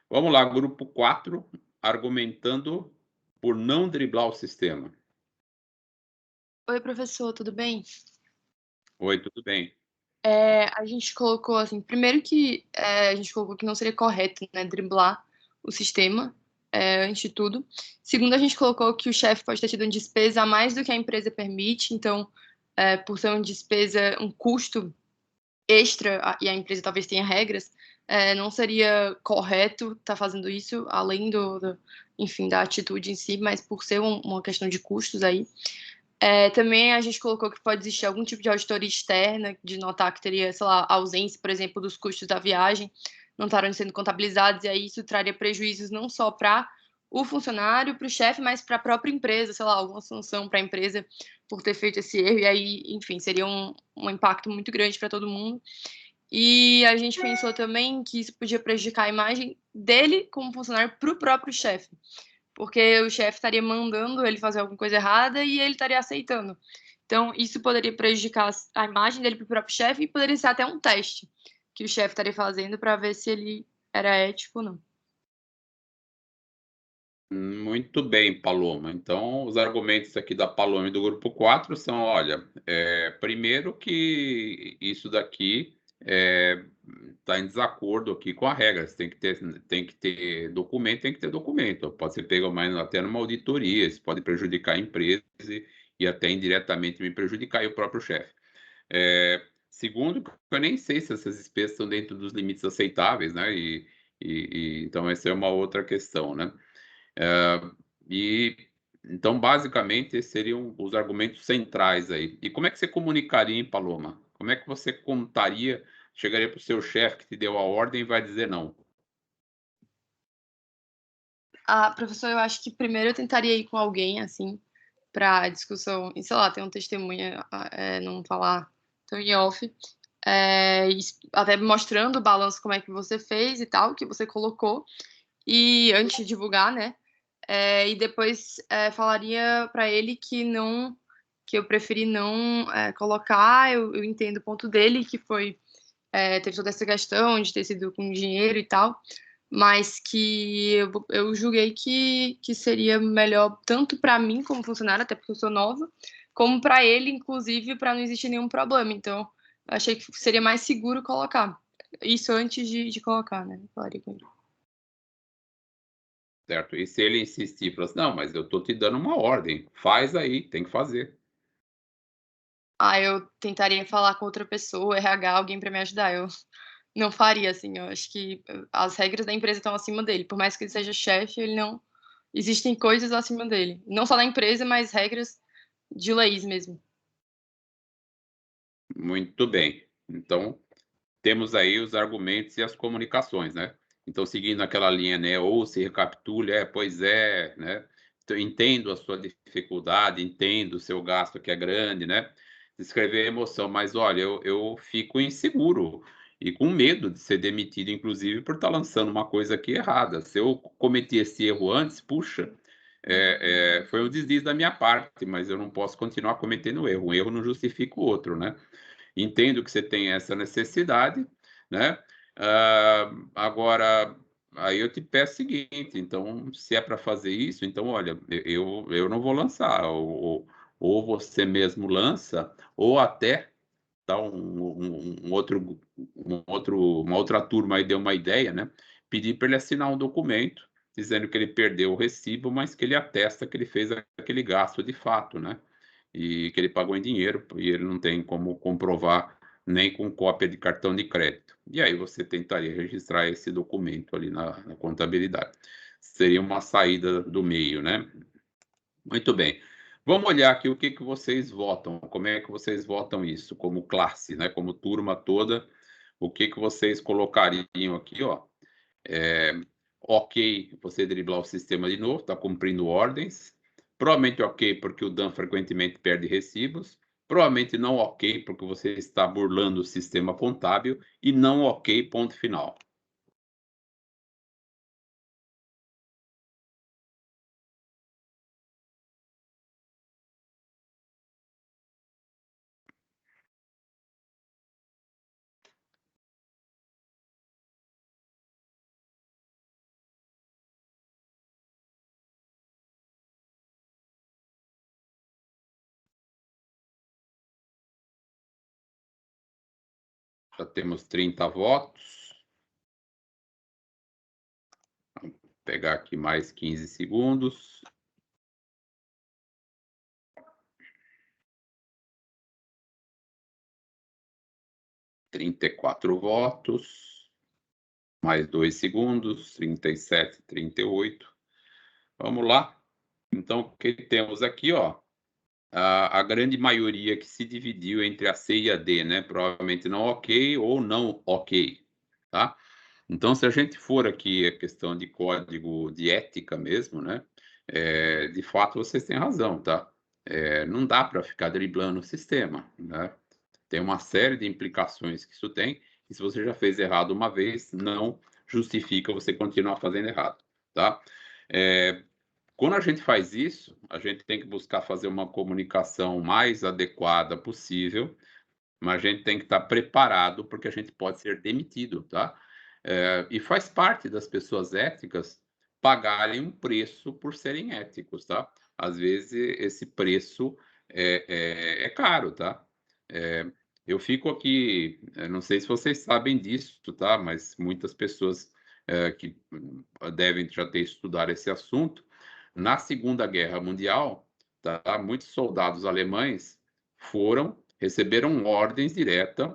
Vamos lá, grupo 4, argumentando por não driblar o sistema. Oi, professor, tudo bem? Oi, tudo bem? A gente colocou assim, primeiro que a gente colocou que não seria correto, né, driblar o sistema, antes de tudo. Segundo, a gente colocou que o chefe pode ter tido uma despesa a mais do que a empresa permite, então, por ser uma despesa, um custo extra, e a empresa talvez tenha regras, não seria correto estar fazendo isso, além enfim, da atitude em si, mas por ser uma questão de custos aí. Também a gente colocou que pode existir algum tipo de auditoria externa, de notar que teria, sei lá, ausência, por exemplo, dos custos da viagem, não estarem sendo contabilizados, e aí isso traria prejuízos não só para o funcionário, para o chefe, mas para a própria empresa, sei lá, alguma sanção para a empresa por ter feito esse erro, e aí, enfim, seria um impacto muito grande para todo mundo. E a gente pensou também que isso podia prejudicar a imagem dele como funcionário para o próprio chefe, porque o chefe estaria mandando ele fazer alguma coisa errada e ele estaria aceitando. Então, isso poderia prejudicar a imagem dele para o próprio chefe e poderia ser até um teste que o chefe estaria fazendo para ver se ele era ético ou não. Muito bem, Paloma. Então, os argumentos aqui da Paloma e do grupo 4 são, olha, primeiro que isso daqui está em desacordo aqui com a regra. Você tem que ter documento, tem que ter documento. Pode ser pego mais até numa auditoria, isso pode prejudicar a empresa e até indiretamente me prejudicar e o próprio chefe. Segundo, eu nem sei se essas despesas estão dentro dos limites aceitáveis, né? Então, essa é uma outra questão, né? Então, basicamente, esses seriam os argumentos centrais aí. E como é que você comunicaria, hein, Paloma? Como é que você contaria chegaria para o seu chefe que te deu a ordem e vai dizer não? Professor, eu acho que primeiro eu tentaria ir com alguém, assim, para discussão, e sei lá, ter um testemunha, não falar tão em off, até mostrando o balanço, como é que você fez e tal, que você colocou, e antes de divulgar, né? E depois falaria para ele que eu preferi não colocar, eu entendo o ponto dele, que foi, teve toda essa questão de ter sido com dinheiro e tal, mas que eu julguei que seria melhor tanto para mim como funcionário, até porque eu sou nova, como para ele, inclusive, para não existir nenhum problema. Então, eu achei que seria mais seguro colocar. Isso antes de colocar, né? Falaria com ele. Certo? E se ele insistir, falar assim, não, mas eu estou te dando uma ordem, faz aí, tem que fazer. Eu tentaria falar com outra pessoa, RH, alguém para me ajudar. Eu não faria, assim. Eu acho que as regras da empresa estão acima dele. Por mais que ele seja chefe, ele não. Existem coisas acima dele. Não só da empresa, mas regras de leis mesmo. Muito bem. Então, temos aí os argumentos e as comunicações, né? Então, seguindo aquela linha, né? Ou se recapitule, pois é, né? Então, entendo a sua dificuldade, entendo o seu gasto que é grande, né? Descrever a emoção, mas olha, eu fico inseguro e com medo de ser demitido, inclusive, por estar lançando uma coisa aqui errada. Se eu cometi esse erro antes, puxa, foi um deslize da minha parte, mas eu não posso continuar cometendo erro. Um erro não justifica o outro, né? Entendo que você tem essa necessidade, né? Agora, aí eu te peço o seguinte, então, se é para fazer isso, então, olha, eu não vou lançar, ou você mesmo lança, ou até tá uma outra turma aí deu uma ideia, né? Pedir para ele assinar um documento dizendo que ele perdeu o recibo, mas que ele atesta que ele fez aquele gasto de fato, né? E que ele pagou em dinheiro e ele não tem como comprovar nem com cópia de cartão de crédito. E aí você tentaria registrar esse documento ali na contabilidade. Seria uma saída do meio, né? Muito bem. Vamos olhar aqui o que que vocês votam, como é que vocês votam isso, como classe, né? Como turma toda, o que que vocês colocariam aqui, ó? Ok, você driblar o sistema de novo, está cumprindo ordens. Provavelmente ok, porque o Dan frequentemente perde recibos. Provavelmente não ok, porque você está burlando o sistema contábil. E não ok, ponto final. Já temos 30 votos. Vou pegar aqui mais 15 segundos. Trinta e quatro votos. Mais 2 segundos. 37, 38. Vamos lá. Então, o que temos aqui, ó? A grande maioria que se dividiu entre a C e a D, né? Provavelmente não ok ou não ok, tá? Então, se a gente for aqui a questão de código de ética mesmo, né? De fato, vocês têm razão, tá? Não dá para ficar driblando o sistema, né? Tem uma série de implicações que isso tem, e se você já fez errado uma vez, não justifica você continuar fazendo errado, tá? Quando a gente faz isso, a gente tem que buscar fazer uma comunicação mais adequada possível, mas a gente tem que estar preparado porque a gente pode ser demitido, tá? E faz parte das pessoas éticas pagarem um preço por serem éticos, tá? Às vezes esse preço é caro, tá? Eu fico aqui, não sei se vocês sabem disso, tá? Mas muitas pessoas que devem já ter estudado esse assunto. Na Segunda Guerra Mundial, tá? Muitos soldados alemães receberam ordens diretas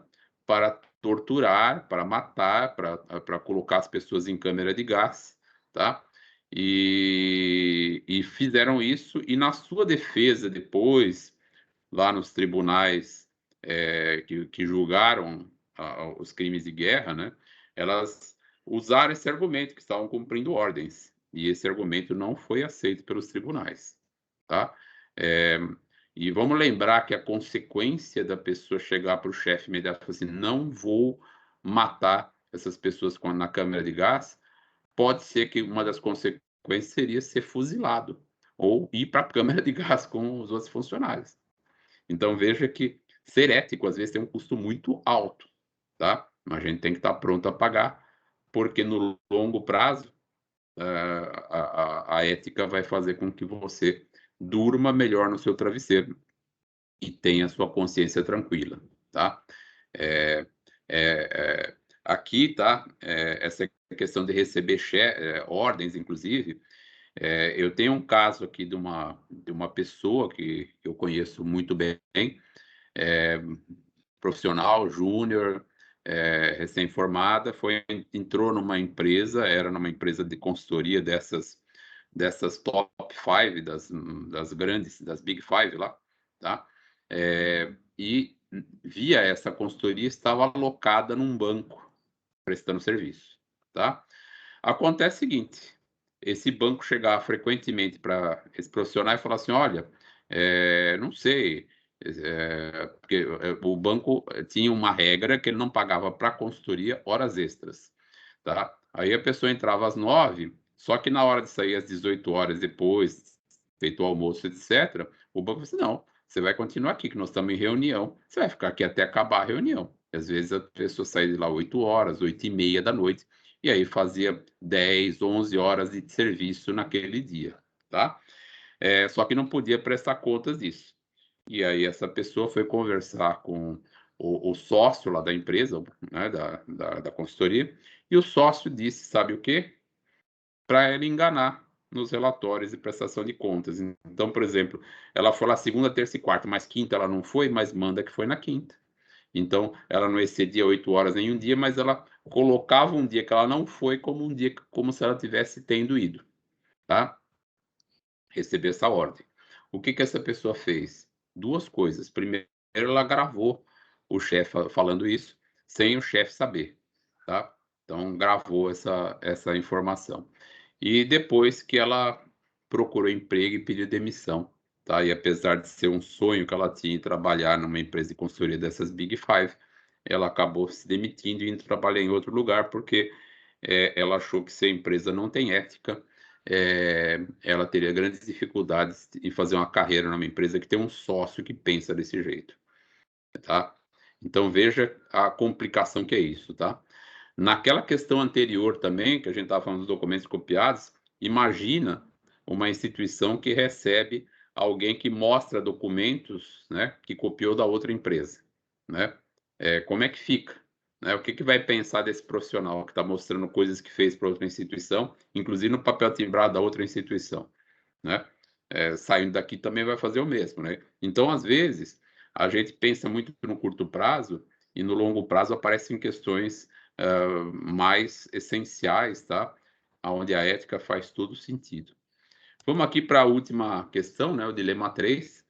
para torturar, para matar, para colocar as pessoas em câmara de gás, tá? E fizeram isso, e na sua defesa depois, lá nos tribunais que julgaram os crimes de guerra, né, elas usaram esse argumento, que estavam cumprindo ordens, e esse argumento não foi aceito pelos tribunais, tá? E vamos lembrar que a consequência da pessoa chegar para o chefe imediato e falar assim, não vou matar essas pessoas na câmara de gás, pode ser que uma das consequências seria ser fuzilado ou ir para a câmara de gás com os outros funcionários. Então, veja que ser ético, às vezes, tem um custo muito alto, tá? Mas a gente tem que estar pronto a pagar, porque no longo prazo, a ética vai fazer com que você durma melhor no seu travesseiro e tenha sua consciência tranquila, tá? Aqui, tá? Essa questão de receber ordens, inclusive, eu tenho um caso aqui de uma pessoa que eu conheço muito bem, profissional, júnior, recém-formada, entrou numa empresa, era numa empresa de consultoria dessas top 5, das grandes, das Big Five lá, tá? E via essa consultoria, estava alocada num banco, prestando serviço, tá? Acontece o seguinte, esse banco chegava frequentemente para esse profissional e falava assim, olha, não sei, porque o banco tinha uma regra que ele não pagava para a consultoria horas extras, tá? Aí a pessoa entrava às 9, só que na hora de sair às 18 horas depois, feito o almoço, etc., o banco falou assim, não, você vai continuar aqui, que nós estamos em reunião, você vai ficar aqui até acabar a reunião. E, às vezes a pessoa saía de lá 8 horas, 8h30 da noite, e aí fazia 10, 11 horas de serviço naquele dia, tá? Só que não podia prestar contas disso. E aí essa pessoa foi conversar com o sócio lá da empresa, né, da consultoria, e o sócio disse, sabe o quê? Para ele enganar nos relatórios de prestação de contas. Então, por exemplo, ela foi lá segunda, terça e quarta, mas quinta ela não foi, mas manda que foi na quinta. Então, ela não excedia 8 horas em um dia, mas ela colocava um dia que ela não foi como um dia, como se ela tivesse tendo ido, tá? Receber essa ordem. O que essa pessoa fez? Duas coisas. Primeiro, ela gravou o chefe falando isso, sem o chefe saber, tá? Então, gravou essa informação. E depois que ela procurou emprego e pediu demissão, tá? E apesar de ser um sonho que ela tinha em trabalhar numa empresa de consultoria dessas Big Five, ela acabou se demitindo e indo trabalhar em outro lugar porque ela achou que se a empresa não tem ética, ela teria grandes dificuldades em fazer uma carreira numa empresa que tem um sócio que pensa desse jeito, tá? Então veja a complicação que é isso, tá? Naquela questão anterior também, que a gente estava falando dos documentos copiados, imagina uma instituição que recebe alguém que mostra documentos, né, que copiou da outra empresa, né? Como é que fica? Né? O que vai pensar desse profissional que está mostrando coisas que fez para outra instituição, inclusive no papel timbrado da outra instituição, né? Saindo daqui também vai fazer o mesmo, né? Então, às vezes, a gente pensa muito no curto prazo e no longo prazo aparecem questões mais essenciais, tá? Onde a ética faz todo sentido. Vamos aqui para a última questão, né? O dilema 3.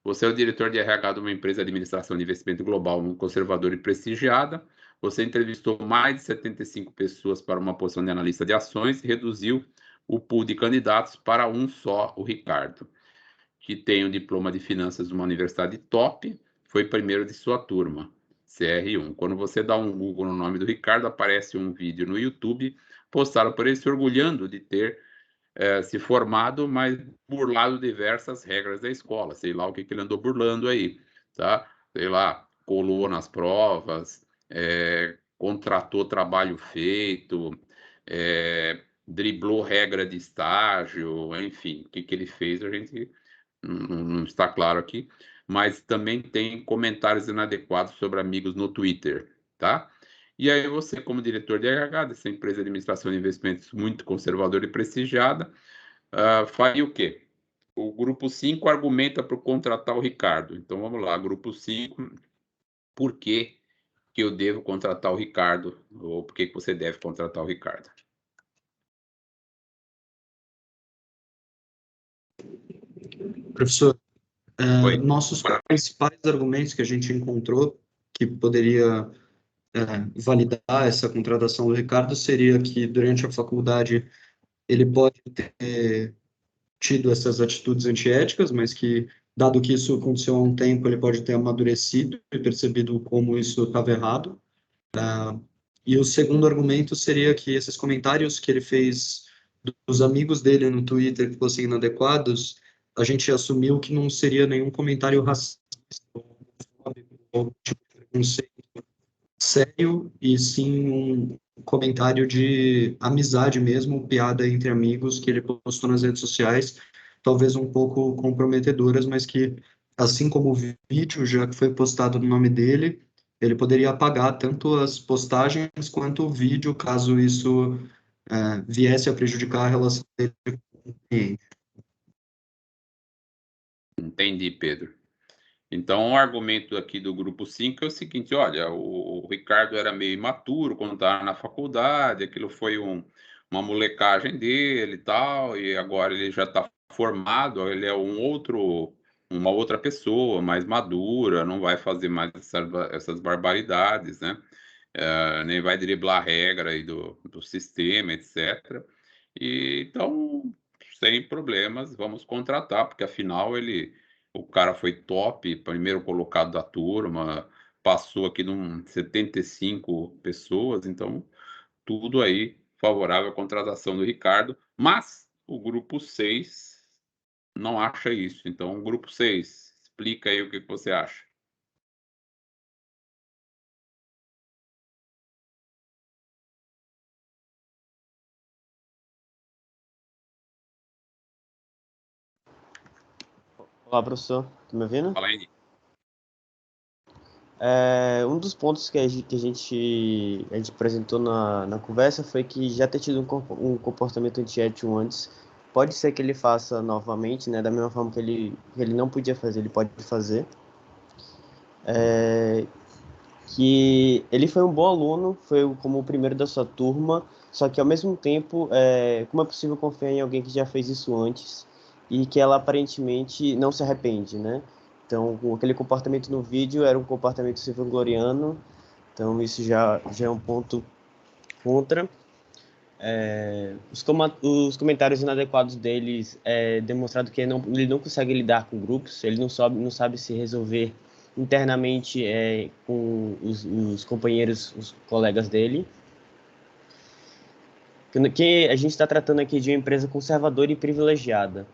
Você é o diretor de RH de uma empresa de administração de investimento global, conservadora e prestigiada. Você entrevistou mais de 75 pessoas para uma posição de analista de ações e reduziu o pool de candidatos para um só, o Ricardo, que tem um diploma de finanças de uma universidade top, foi primeiro de sua turma, CR1. Quando você dá um Google no nome do Ricardo, aparece um vídeo no YouTube postado por ele se orgulhando de ter se formado, mas burlado diversas regras da escola. Sei lá o que ele andou burlando aí, tá? Sei lá, colou nas provas, contratou trabalho feito, driblou regra de estágio, enfim, o que ele fez a gente não está claro aqui, mas também tem comentários inadequados sobre amigos no Twitter, tá? E aí você, como diretor de RH dessa empresa de administração de investimentos muito conservadora e prestigiada, faria o quê? O grupo 5 argumenta para contratar o Ricardo. Então, vamos lá, grupo 5, por que eu devo contratar o Ricardo? Ou por que você deve contratar o Ricardo? Professor, nossos principais argumentos que a gente encontrou que poderia validar essa contratação do Ricardo seria que, durante a faculdade, ele pode ter tido essas atitudes antiéticas, mas que, dado que isso aconteceu há um tempo, ele pode ter amadurecido e percebido como isso estava errado. E o segundo argumento seria que esses comentários que ele fez dos amigos dele no Twitter que fossem inadequados, a gente assumiu que não seria nenhum comentário racista ou tipo de preconceito sério, e sim um comentário de amizade mesmo, piada entre amigos que ele postou nas redes sociais, talvez um pouco comprometedoras, mas que, assim como o vídeo já que foi postado no nome dele, ele poderia apagar tanto as postagens quanto o vídeo, caso isso viesse a prejudicar a relação dele com o cliente. Entendi, Pedro. Então, o argumento aqui do grupo 5 é o seguinte: olha, o Ricardo era meio imaturo quando estava na faculdade, aquilo foi uma molecagem dele e tal, e agora ele já está formado, ele é uma outra pessoa, mais madura, não vai fazer mais essas barbaridades, né? Nem vai driblar a regra aí do sistema, etc. E, então, sem problemas, vamos contratar, porque afinal o cara foi top, primeiro colocado da turma, passou aqui num 75 pessoas, então tudo aí favorável à contratação do Ricardo, mas o grupo 6 não acha isso. Então, o grupo 6 explica aí o que você acha. Olá, professor. Tá me ouvindo? Fala aí. Um dos pontos que a gente apresentou na conversa foi que já ter tido um comportamento antiético antes, pode ser que ele faça novamente, né? Da mesma forma que ele não podia fazer, ele pode fazer. Que ele foi um bom aluno, foi como o primeiro da sua turma, só que ao mesmo tempo, como é possível confiar em alguém que já fez isso antes e que ela aparentemente não se arrepende, né? Então, aquele comportamento no vídeo era um comportamento se vangloriando, então isso já é um ponto contra. Os comentários inadequados deles demonstrado que ele não consegue lidar com grupos, ele não sabe se resolver internamente com os companheiros, os colegas dele. Que a gente está tratando aqui de uma empresa conservadora e privilegiada.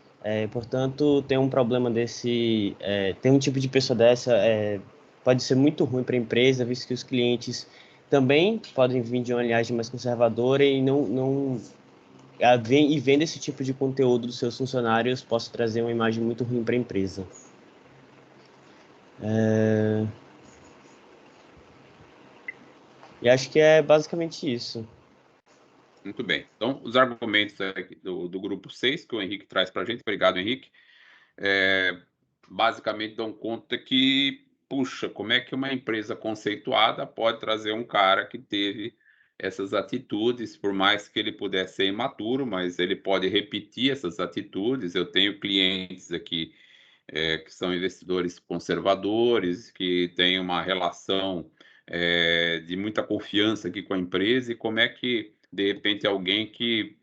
Portanto, tem um problema desse, tem um tipo de pessoa dessa, pode ser muito ruim para a empresa, visto que os clientes também podem vir de uma linhagem mais conservadora e não e vendo esse tipo de conteúdo dos seus funcionários, posso trazer uma imagem muito ruim para a empresa. E acho que é basicamente isso. Muito bem. Então, os argumentos do grupo 6 que o Henrique traz para a gente, obrigado, Henrique, basicamente dão conta que, puxa, como é que uma empresa conceituada pode trazer um cara que teve essas atitudes, por mais que ele pudesse ser imaturo, mas ele pode repetir essas atitudes. Eu tenho clientes aqui que são investidores conservadores, que têm uma relação de muita confiança aqui com a empresa, e como é que, de repente, alguém que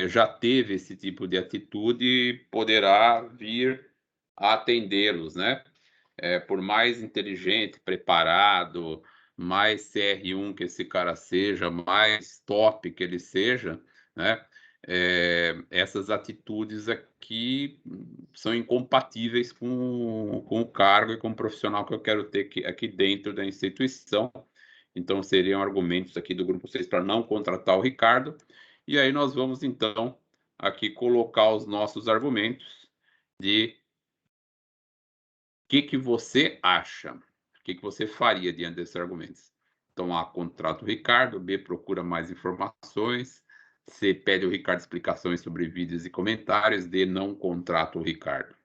já teve esse tipo de atitude poderá vir a atendê-los, né? Por mais inteligente, preparado, mais CR1 que esse cara seja, mais top que ele seja, né? Essas atitudes aqui são incompatíveis com o cargo e com o profissional que eu quero ter aqui dentro da instituição. Então, seriam argumentos aqui do grupo 6 para não contratar o Ricardo. E aí nós vamos, então, aqui colocar os nossos argumentos de que você acha, o que você faria diante desses argumentos. Então, A, contrata o Ricardo, B, procura mais informações, C, pede ao Ricardo explicações sobre vídeos e comentários, D, não contrata o Ricardo.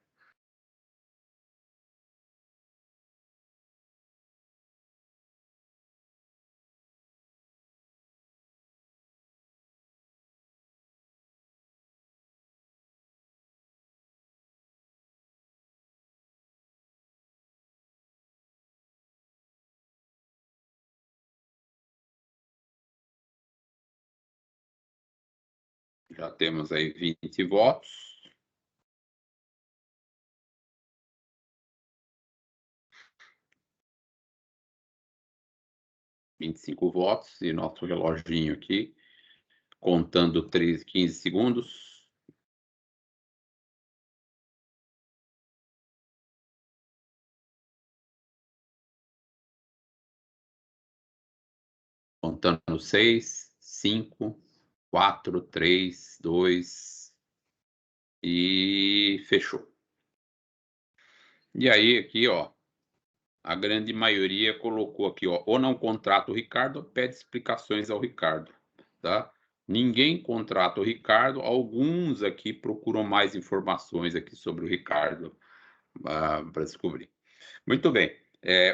Já temos aí 20 votos. (25 votos) e nosso reloginho aqui, contando 15 segundos. Contando 6, 5, 4, 3, 2 e fechou. E aí, aqui, ó, a grande maioria colocou aqui, ó, ou não contrata o Ricardo, ou pede explicações ao Ricardo, tá? Ninguém contrata o Ricardo, alguns aqui procuram mais informações aqui sobre o Ricardo para descobrir. Muito bem.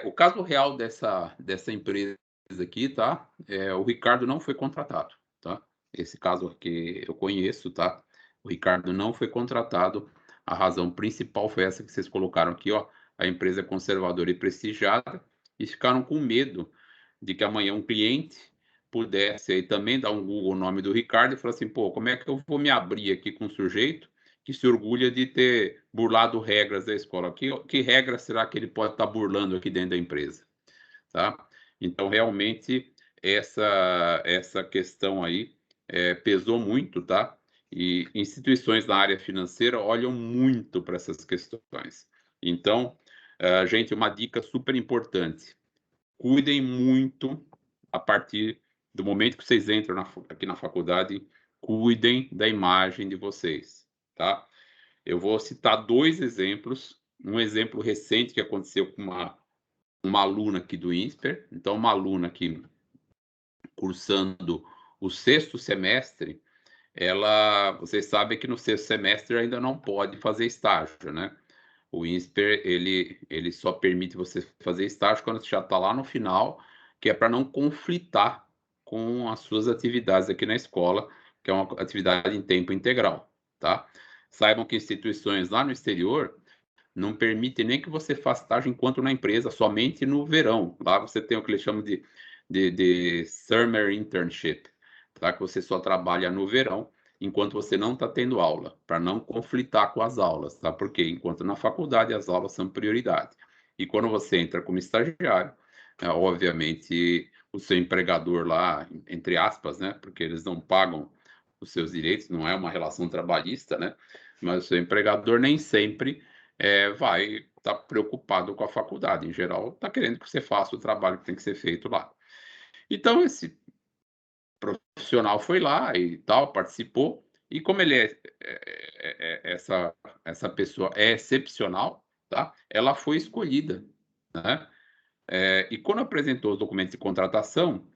O caso real dessa empresa aqui, tá? O Ricardo não foi contratado, tá? Esse caso aqui eu conheço, tá? O Ricardo não foi contratado. A razão principal foi essa que vocês colocaram aqui, ó. A empresa é conservadora e prestigiada e ficaram com medo de que amanhã um cliente pudesse aí também dar um Google no nome do Ricardo e falar assim, pô, como é que eu vou me abrir aqui com um sujeito que se orgulha de ter burlado regras da escola? Que regra será que ele pode estar burlando aqui dentro da empresa? Tá? Então, realmente, essa questão aí pesou muito, tá? E instituições na área financeira olham muito para essas questões. Então, gente, uma dica super importante. Cuidem muito a partir do momento que vocês entram aqui na faculdade, cuidem da imagem de vocês, tá? Eu vou citar 2 exemplos. Um exemplo recente que aconteceu com uma aluna aqui do INSPER. Então, uma aluna aqui cursando o 6º semestre, vocês sabem que no 6º semestre ainda não pode fazer estágio, né? O INSPER, ele só permite você fazer estágio quando você já está lá no final, que é para não conflitar com as suas atividades aqui na escola, que é uma atividade em tempo integral, tá? Saibam que instituições lá no exterior não permitem nem que você faça estágio enquanto na empresa, somente no verão. Lá você tem o que eles chamam de summer internship, tá? Que você só trabalha no verão, enquanto você não está tendo aula, para não conflitar com as aulas, tá? Porque enquanto na faculdade as aulas são prioridade. E quando você entra como estagiário, obviamente o seu empregador lá, entre aspas, né? Porque eles não pagam os seus direitos, não é uma relação trabalhista, né? Mas o seu empregador nem sempre vai estar preocupado com a faculdade. Em geral, está querendo que você faça o trabalho que tem que ser feito lá. Então, esse profissional foi lá e tal, participou, e como ele essa pessoa é excepcional, tá? Ela foi escolhida, né? E quando apresentou os documentos de contratação,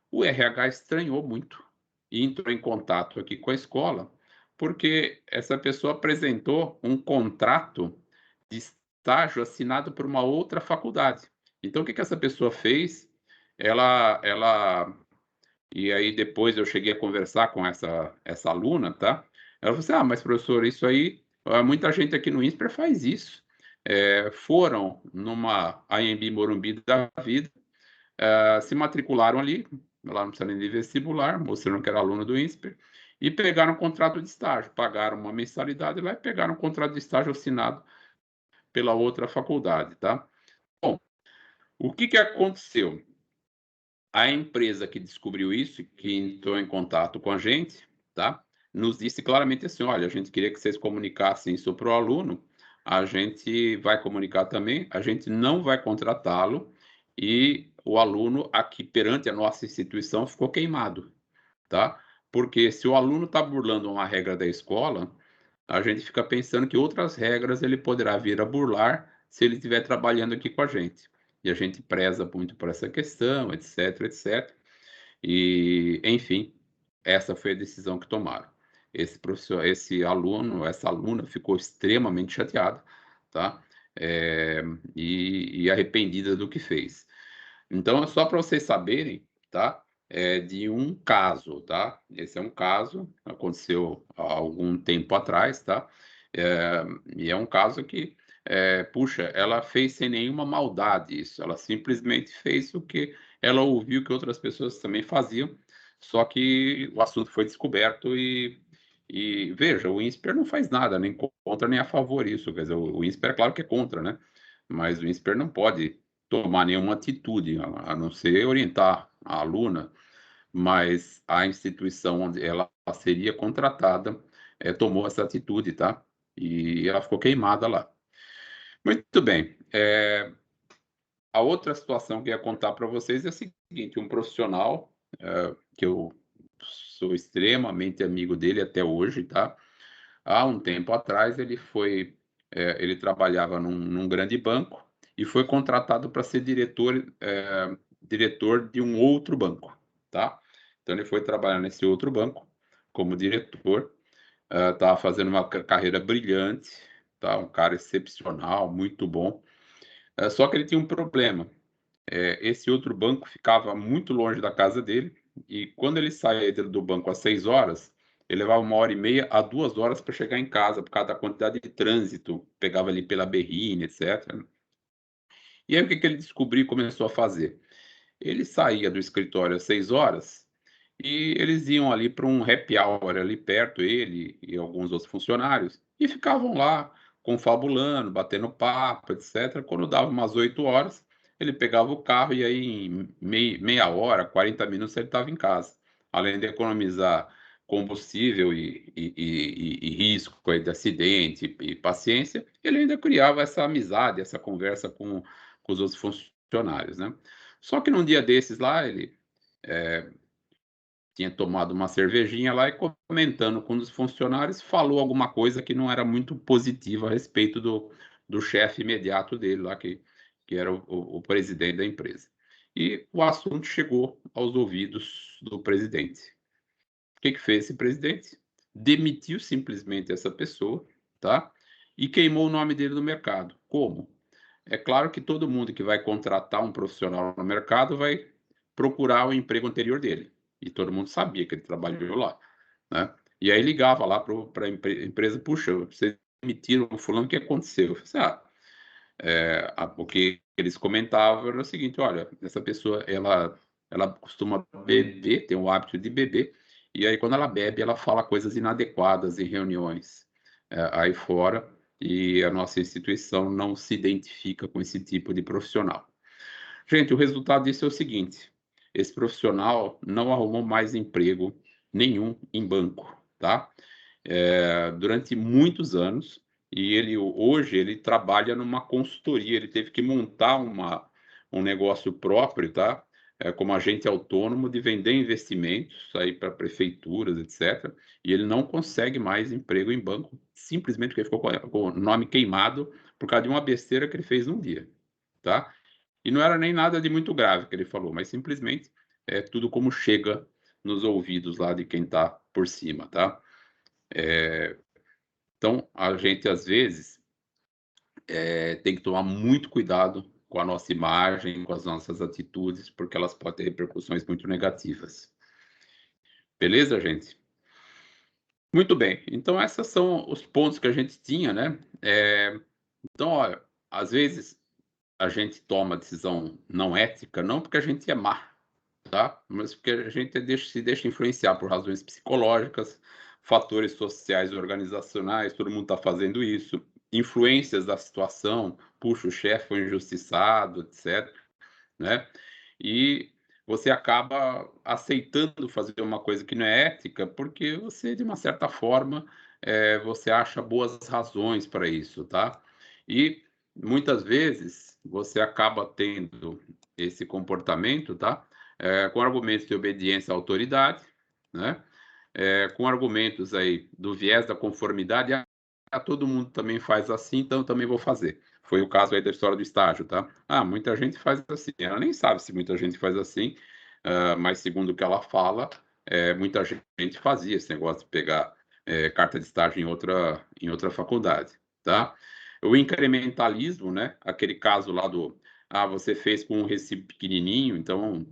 o RH estranhou muito e entrou em contato aqui com a escola, porque essa pessoa apresentou um contrato de estágio assinado por uma outra faculdade. Então, o que essa pessoa fez? E aí depois eu cheguei a conversar com essa aluna, tá? Ela falou assim, mas professor, isso aí, muita gente aqui no INSPER faz isso. Foram numa AMB Morumbi da vida, se matricularam ali, lá não precisa nem de vestibular, mostrando que era aluno do INSPER, e pegaram um contrato de estágio, pagaram uma mensalidade lá e pegaram um contrato de estágio assinado pela outra faculdade, tá? Bom, o que aconteceu? A empresa que descobriu isso, que entrou em contato com a gente, tá? Nos disse claramente assim, olha, a gente queria que vocês comunicassem isso para o aluno, a gente vai comunicar também, a gente não vai contratá-lo, e o aluno aqui perante a nossa instituição ficou queimado, tá? Porque se o aluno está burlando uma regra da escola, a gente fica pensando que outras regras ele poderá vir a burlar se ele estiver trabalhando aqui com a gente. E a gente preza muito por essa questão, etc, etc. E, enfim, essa foi a decisão que tomaram. Esse professor, esse aluno, essa aluna ficou extremamente chateada, tá? E arrependida do que fez. Então, é só para vocês saberem, tá? De um caso, tá? Esse é um caso, aconteceu há algum tempo atrás, tá? E é um caso que, puxa, ela fez sem nenhuma maldade isso, ela simplesmente fez o que ela ouviu que outras pessoas também faziam, só que o assunto foi descoberto E veja, o INSPER não faz nada, nem contra nem a favor isso. Quer dizer, o INSPER é claro que é contra, né? Mas o INSPER não pode tomar nenhuma atitude, a não ser orientar a aluna, mas a instituição onde ela seria contratada tomou essa atitude, tá? E ela ficou queimada lá. Muito bem. A outra situação que eu ia contar para vocês é a seguinte: um profissional que eu sou extremamente amigo dele até hoje, tá? Há um tempo atrás ele trabalhava num grande banco e foi contratado para ser diretor de um outro banco, tá? Então ele foi trabalhar nesse outro banco como diretor, estava fazendo uma carreira brilhante, tá? Um cara excepcional, muito bom. Só que ele tinha um problema. Esse outro banco ficava muito longe da casa dele e quando ele saía do banco às 6 horas, ele levava 1h30 a 2 horas para chegar em casa por causa da quantidade de trânsito, pegava ali pela Berrini, etc. E aí o que ele descobriu e começou a fazer? Ele saía do escritório às 6 horas e eles iam ali para um happy hour ali perto, ele e alguns outros funcionários, e ficavam lá confabulando, batendo papo, etc. Quando dava umas 8 horas, ele pegava o carro e aí em meia hora, 40 minutos ele estava em casa. Além de economizar combustível e risco aí de acidente e paciência, ele ainda criava essa amizade, essa conversa com os outros funcionários, né? Só que num dia desses lá, ele tinha tomado uma cervejinha lá e comentando com um dos funcionários, falou alguma coisa que não era muito positiva a respeito do chefe imediato dele lá, que era o presidente da empresa. E o assunto chegou aos ouvidos do presidente. O que fez esse presidente? Demitiu simplesmente essa pessoa, tá? E queimou o nome dele no mercado. Como? É claro que todo mundo que vai contratar um profissional no mercado vai procurar o emprego anterior dele. E todo mundo sabia que ele trabalhou lá, né? E aí ligava lá para a empresa: puxa, vocês demitiram o fulano, o que aconteceu? Eu falei assim, o que eles comentavam era o seguinte: olha, essa pessoa, ela costuma beber, tem o hábito de beber, e aí quando ela bebe, ela fala coisas inadequadas em reuniões aí fora, e a nossa instituição não se identifica com esse tipo de profissional. Gente, o resultado disso é o seguinte: esse profissional não arrumou mais emprego nenhum em banco, tá? Durante muitos anos, e hoje ele trabalha numa consultoria, ele teve que montar um negócio próprio, tá? Como agente autônomo de vender investimentos aí para prefeituras, etc. E ele não consegue mais emprego em banco, simplesmente porque ele ficou com o nome queimado por causa de uma besteira que ele fez num dia, tá? E não era nem nada de muito grave que ele falou, mas simplesmente é tudo como chega nos ouvidos lá de quem está por cima, tá? Então, a gente, às vezes, tem que tomar muito cuidado com a nossa imagem, com as nossas atitudes, porque elas podem ter repercussões muito negativas. Beleza, gente? Muito bem. Então, esses são os pontos que a gente tinha, né? Então, olha, às vezes a gente toma decisão não ética, não porque a gente é má, tá? Mas porque a gente se deixa influenciar por razões psicológicas, fatores sociais e organizacionais, todo mundo está fazendo isso, influências da situação, puxa, o chefe foi injustiçado, etc., né? E você acaba aceitando fazer uma coisa que não é ética, porque você, de uma certa forma, você acha boas razões para isso, tá? E muitas vezes você acaba tendo esse comportamento, tá? Com argumentos de obediência à autoridade, né? Com argumentos aí do viés da conformidade, todo mundo também faz assim, então eu também vou fazer. Foi o caso aí da história do estágio, tá? Muita gente faz assim. Ela nem sabe se muita gente faz assim, mas segundo o que ela fala, muita gente fazia esse negócio de pegar carta de estágio em outra faculdade, tá? O incrementalismo, né? Aquele caso lá você fez com um recibo pequenininho, então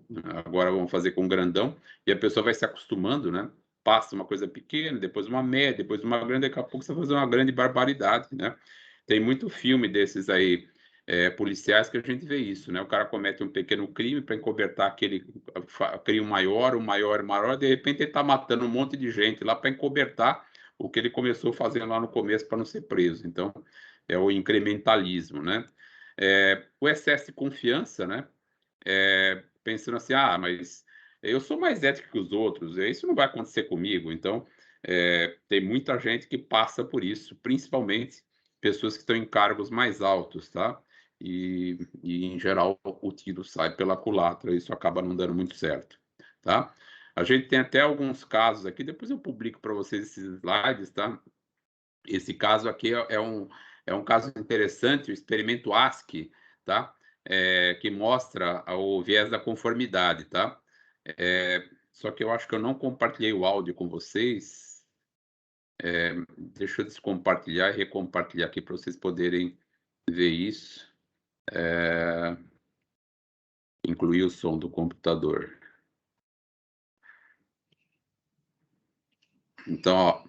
agora vamos fazer com um grandão, e a pessoa vai se acostumando, né? Passa uma coisa pequena, depois uma média, depois uma grande, daqui a pouco você vai fazer uma grande barbaridade, né? Tem muito filme desses aí, policiais, que a gente vê isso, né? O cara comete um pequeno crime para encobertar aquele crime maior, o maior, de repente ele está matando um monte de gente lá para encobertar o que ele começou fazendo lá no começo para não ser preso. Então, é o incrementalismo, né? O excesso de confiança, né? Pensando assim, mas eu sou mais ético que os outros, isso não vai acontecer comigo. Então, tem muita gente que passa por isso, principalmente pessoas que estão em cargos mais altos, tá? E em geral, o tiro sai pela culatra, isso acaba não dando muito certo, tá? A gente tem até alguns casos aqui, depois eu publico para vocês esses slides, tá? Esse caso aqui é um caso interessante, o experimento ASCII, tá? Que mostra o viés da conformidade, tá? Só que eu acho que eu não compartilhei o áudio com vocês. Deixa eu descompartilhar e recompartilhar aqui para vocês poderem ver isso. Incluir o som do computador. Então, ó,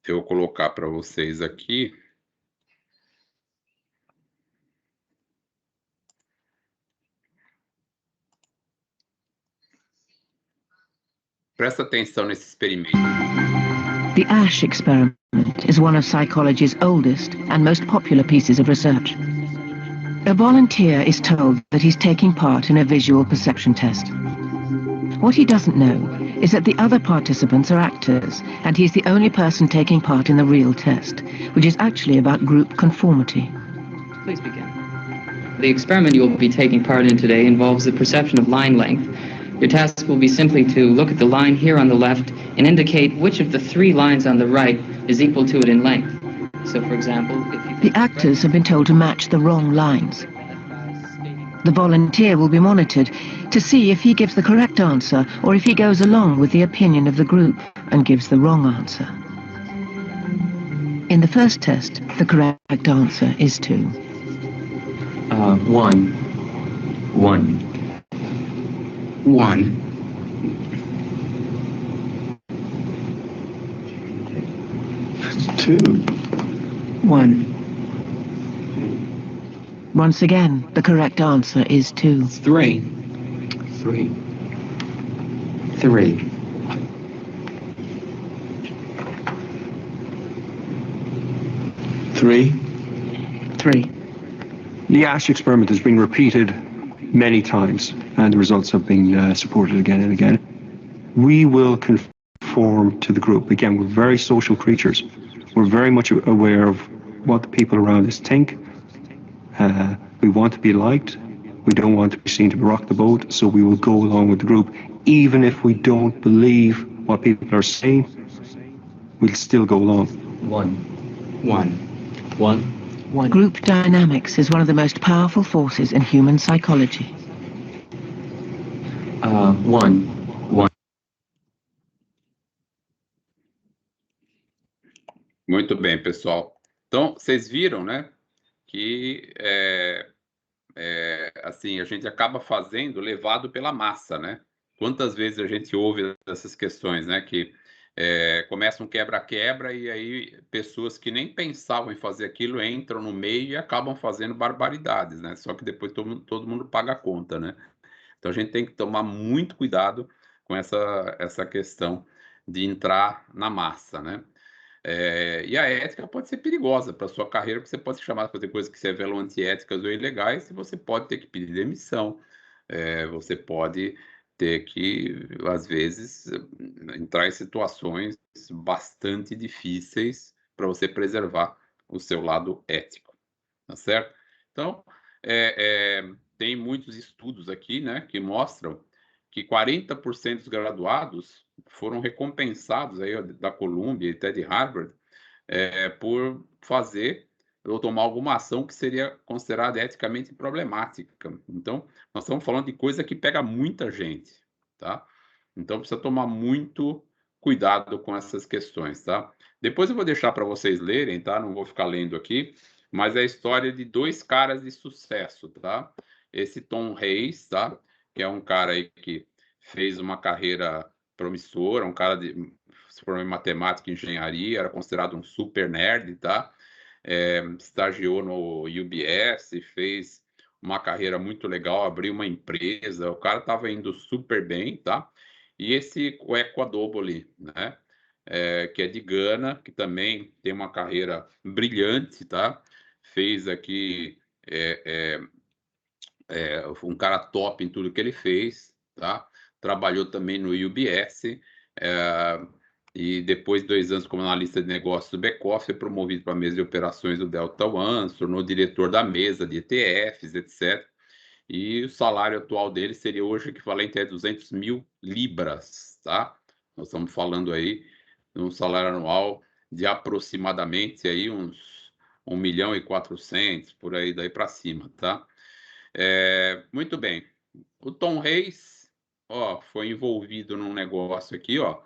eu vou colocar para vocês aqui. Presta atenção nesse experimento. The Asch experiment is one of psychology's oldest and most popular pieces of research. A volunteer is told that he's taking part in a visual perception test. What he doesn't know is that the other participants are actors, and he's the only person taking part in the real test, which is actually about group conformity. Please begin. The experiment you will be taking part in today involves the perception of line length. Your task will be simply to look at the line here on the left and indicate which of the 3 lines on the right is equal to it in length. So, for example, if you... The actors have been told to match the wrong lines. The volunteer will be monitored to see if he gives the correct answer or if he goes along with the opinion of the group and gives the wrong answer. In the first test, the correct answer is 2. 1. 1. 1. 2. 1. Once again, the correct answer is 2. 3. 3. 3. 3. 3. The Asch experiment has been repeated many times, and the results have been supported again and again. We will conform to the group. Again, we're very social creatures. We're very much aware of what the people around us think. We want to be liked. We don't want to be seen to rock the boat, so we will go along with the group. Even if we don't believe what people are saying, we'll still go along. 1. 1. Group dynamics is one of the most powerful forces in human psychology. 1. Muito bem, pessoal. Então, vocês viram, né, que assim, a gente acaba fazendo levado pela massa, né? Quantas vezes a gente ouve essas questões, né, que começa um quebra-quebra e aí pessoas que nem pensavam em fazer aquilo entram no meio e acabam fazendo barbaridades, né? Só que depois todo mundo paga a conta, né? Então a gente tem que tomar muito cuidado com essa questão de entrar na massa, né? E a ética pode ser perigosa para a sua carreira, porque você pode ser chamado para fazer coisas que se revelam antiéticas ou ilegais, e você pode ter que pedir demissão, você pode ter que, às vezes, entrar em situações bastante difíceis para você preservar o seu lado ético, tá certo? Então, tem muitos estudos aqui, né, que mostram que 40% dos graduados foram recompensados aí da Columbia e até de Harvard por fazer ou tomar alguma ação que seria considerada eticamente problemática. Então, nós estamos falando de coisa que pega muita gente, tá? Então, precisa tomar muito cuidado com essas questões, tá? Depois eu vou deixar para vocês lerem, tá? Não vou ficar lendo aqui, mas é a história de 2 caras de sucesso, tá? Esse Tom Hayes, tá? Que é um cara aí que fez uma carreira promissora, um cara se formou em matemática e engenharia, era considerado um super nerd, tá? Estagiou no UBS, fez uma carreira muito legal, abriu uma empresa, o cara estava indo super bem, tá? E esse Equadoboli, né? que é de Gana, que também tem uma carreira brilhante, tá? Fez aqui um cara top em tudo que ele fez, tá? Trabalhou também no UBS, e depois de 2 anos como analista de negócios do back-office, foi promovido para a mesa de operações do Delta One, se tornou diretor da mesa de ETFs, etc. E o salário atual dele seria hoje equivalente a 200 mil libras, tá? Nós estamos falando aí de um salário anual de aproximadamente aí uns 1.400.000, por aí daí para cima, tá? Muito bem. O Tom Reis, ó, foi envolvido num negócio aqui, ó,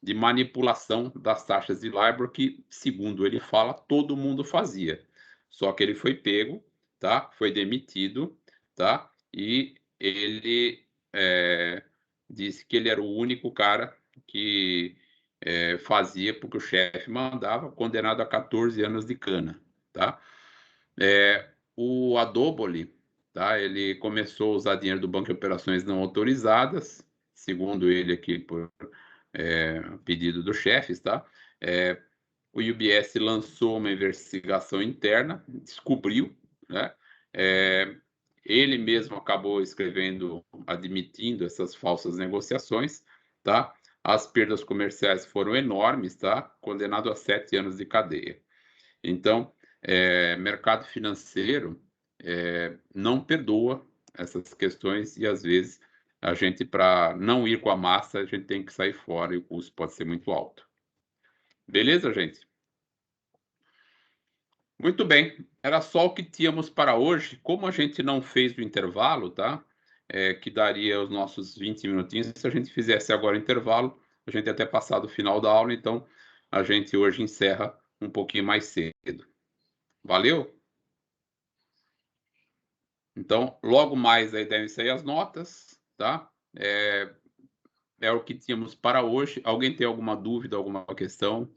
de manipulação das taxas de LIBOR que, segundo ele fala, todo mundo fazia. Só que ele foi pego, tá? Foi demitido, tá? E ele disse que ele era o único cara que fazia porque o chefe mandava, condenado a 14 anos de cana, tá? O Adoboli, tá? Ele começou a usar dinheiro do banco em operações não autorizadas, segundo ele aqui por pedido dos chefes, tá? O UBS lançou uma investigação interna, descobriu, né? Ele mesmo acabou escrevendo, admitindo essas falsas negociações, tá? As perdas comerciais foram enormes, tá? Condenado a 7 anos de cadeia. Então, mercado financeiro não perdoa essas questões e, às vezes, a gente, para não ir com a massa, a gente tem que sair fora e o custo pode ser muito alto. Beleza, gente? Muito bem. Era só o que tínhamos para hoje. Como a gente não fez o intervalo, tá? Que daria os nossos 20 minutinhos. Se a gente fizesse agora o intervalo, a gente ia até passar do final da aula. Então, a gente hoje encerra um pouquinho mais cedo. Valeu? Então, logo mais aí devem sair as notas, tá? É o que tínhamos para hoje. Alguém tem alguma dúvida, alguma questão?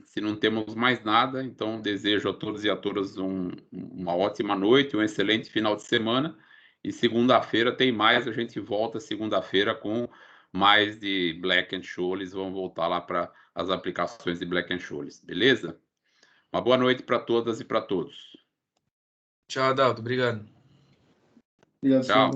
Se não temos mais nada, então desejo a todos e a todas uma ótima noite, um excelente final de semana. E segunda-feira tem mais, a gente volta segunda-feira com mais de Black & Scholes. Vamos voltar lá para as aplicações de Black & Scholes, beleza? Uma boa noite para todas e para todos. Tchau, Adalto. Obrigado. Tchau.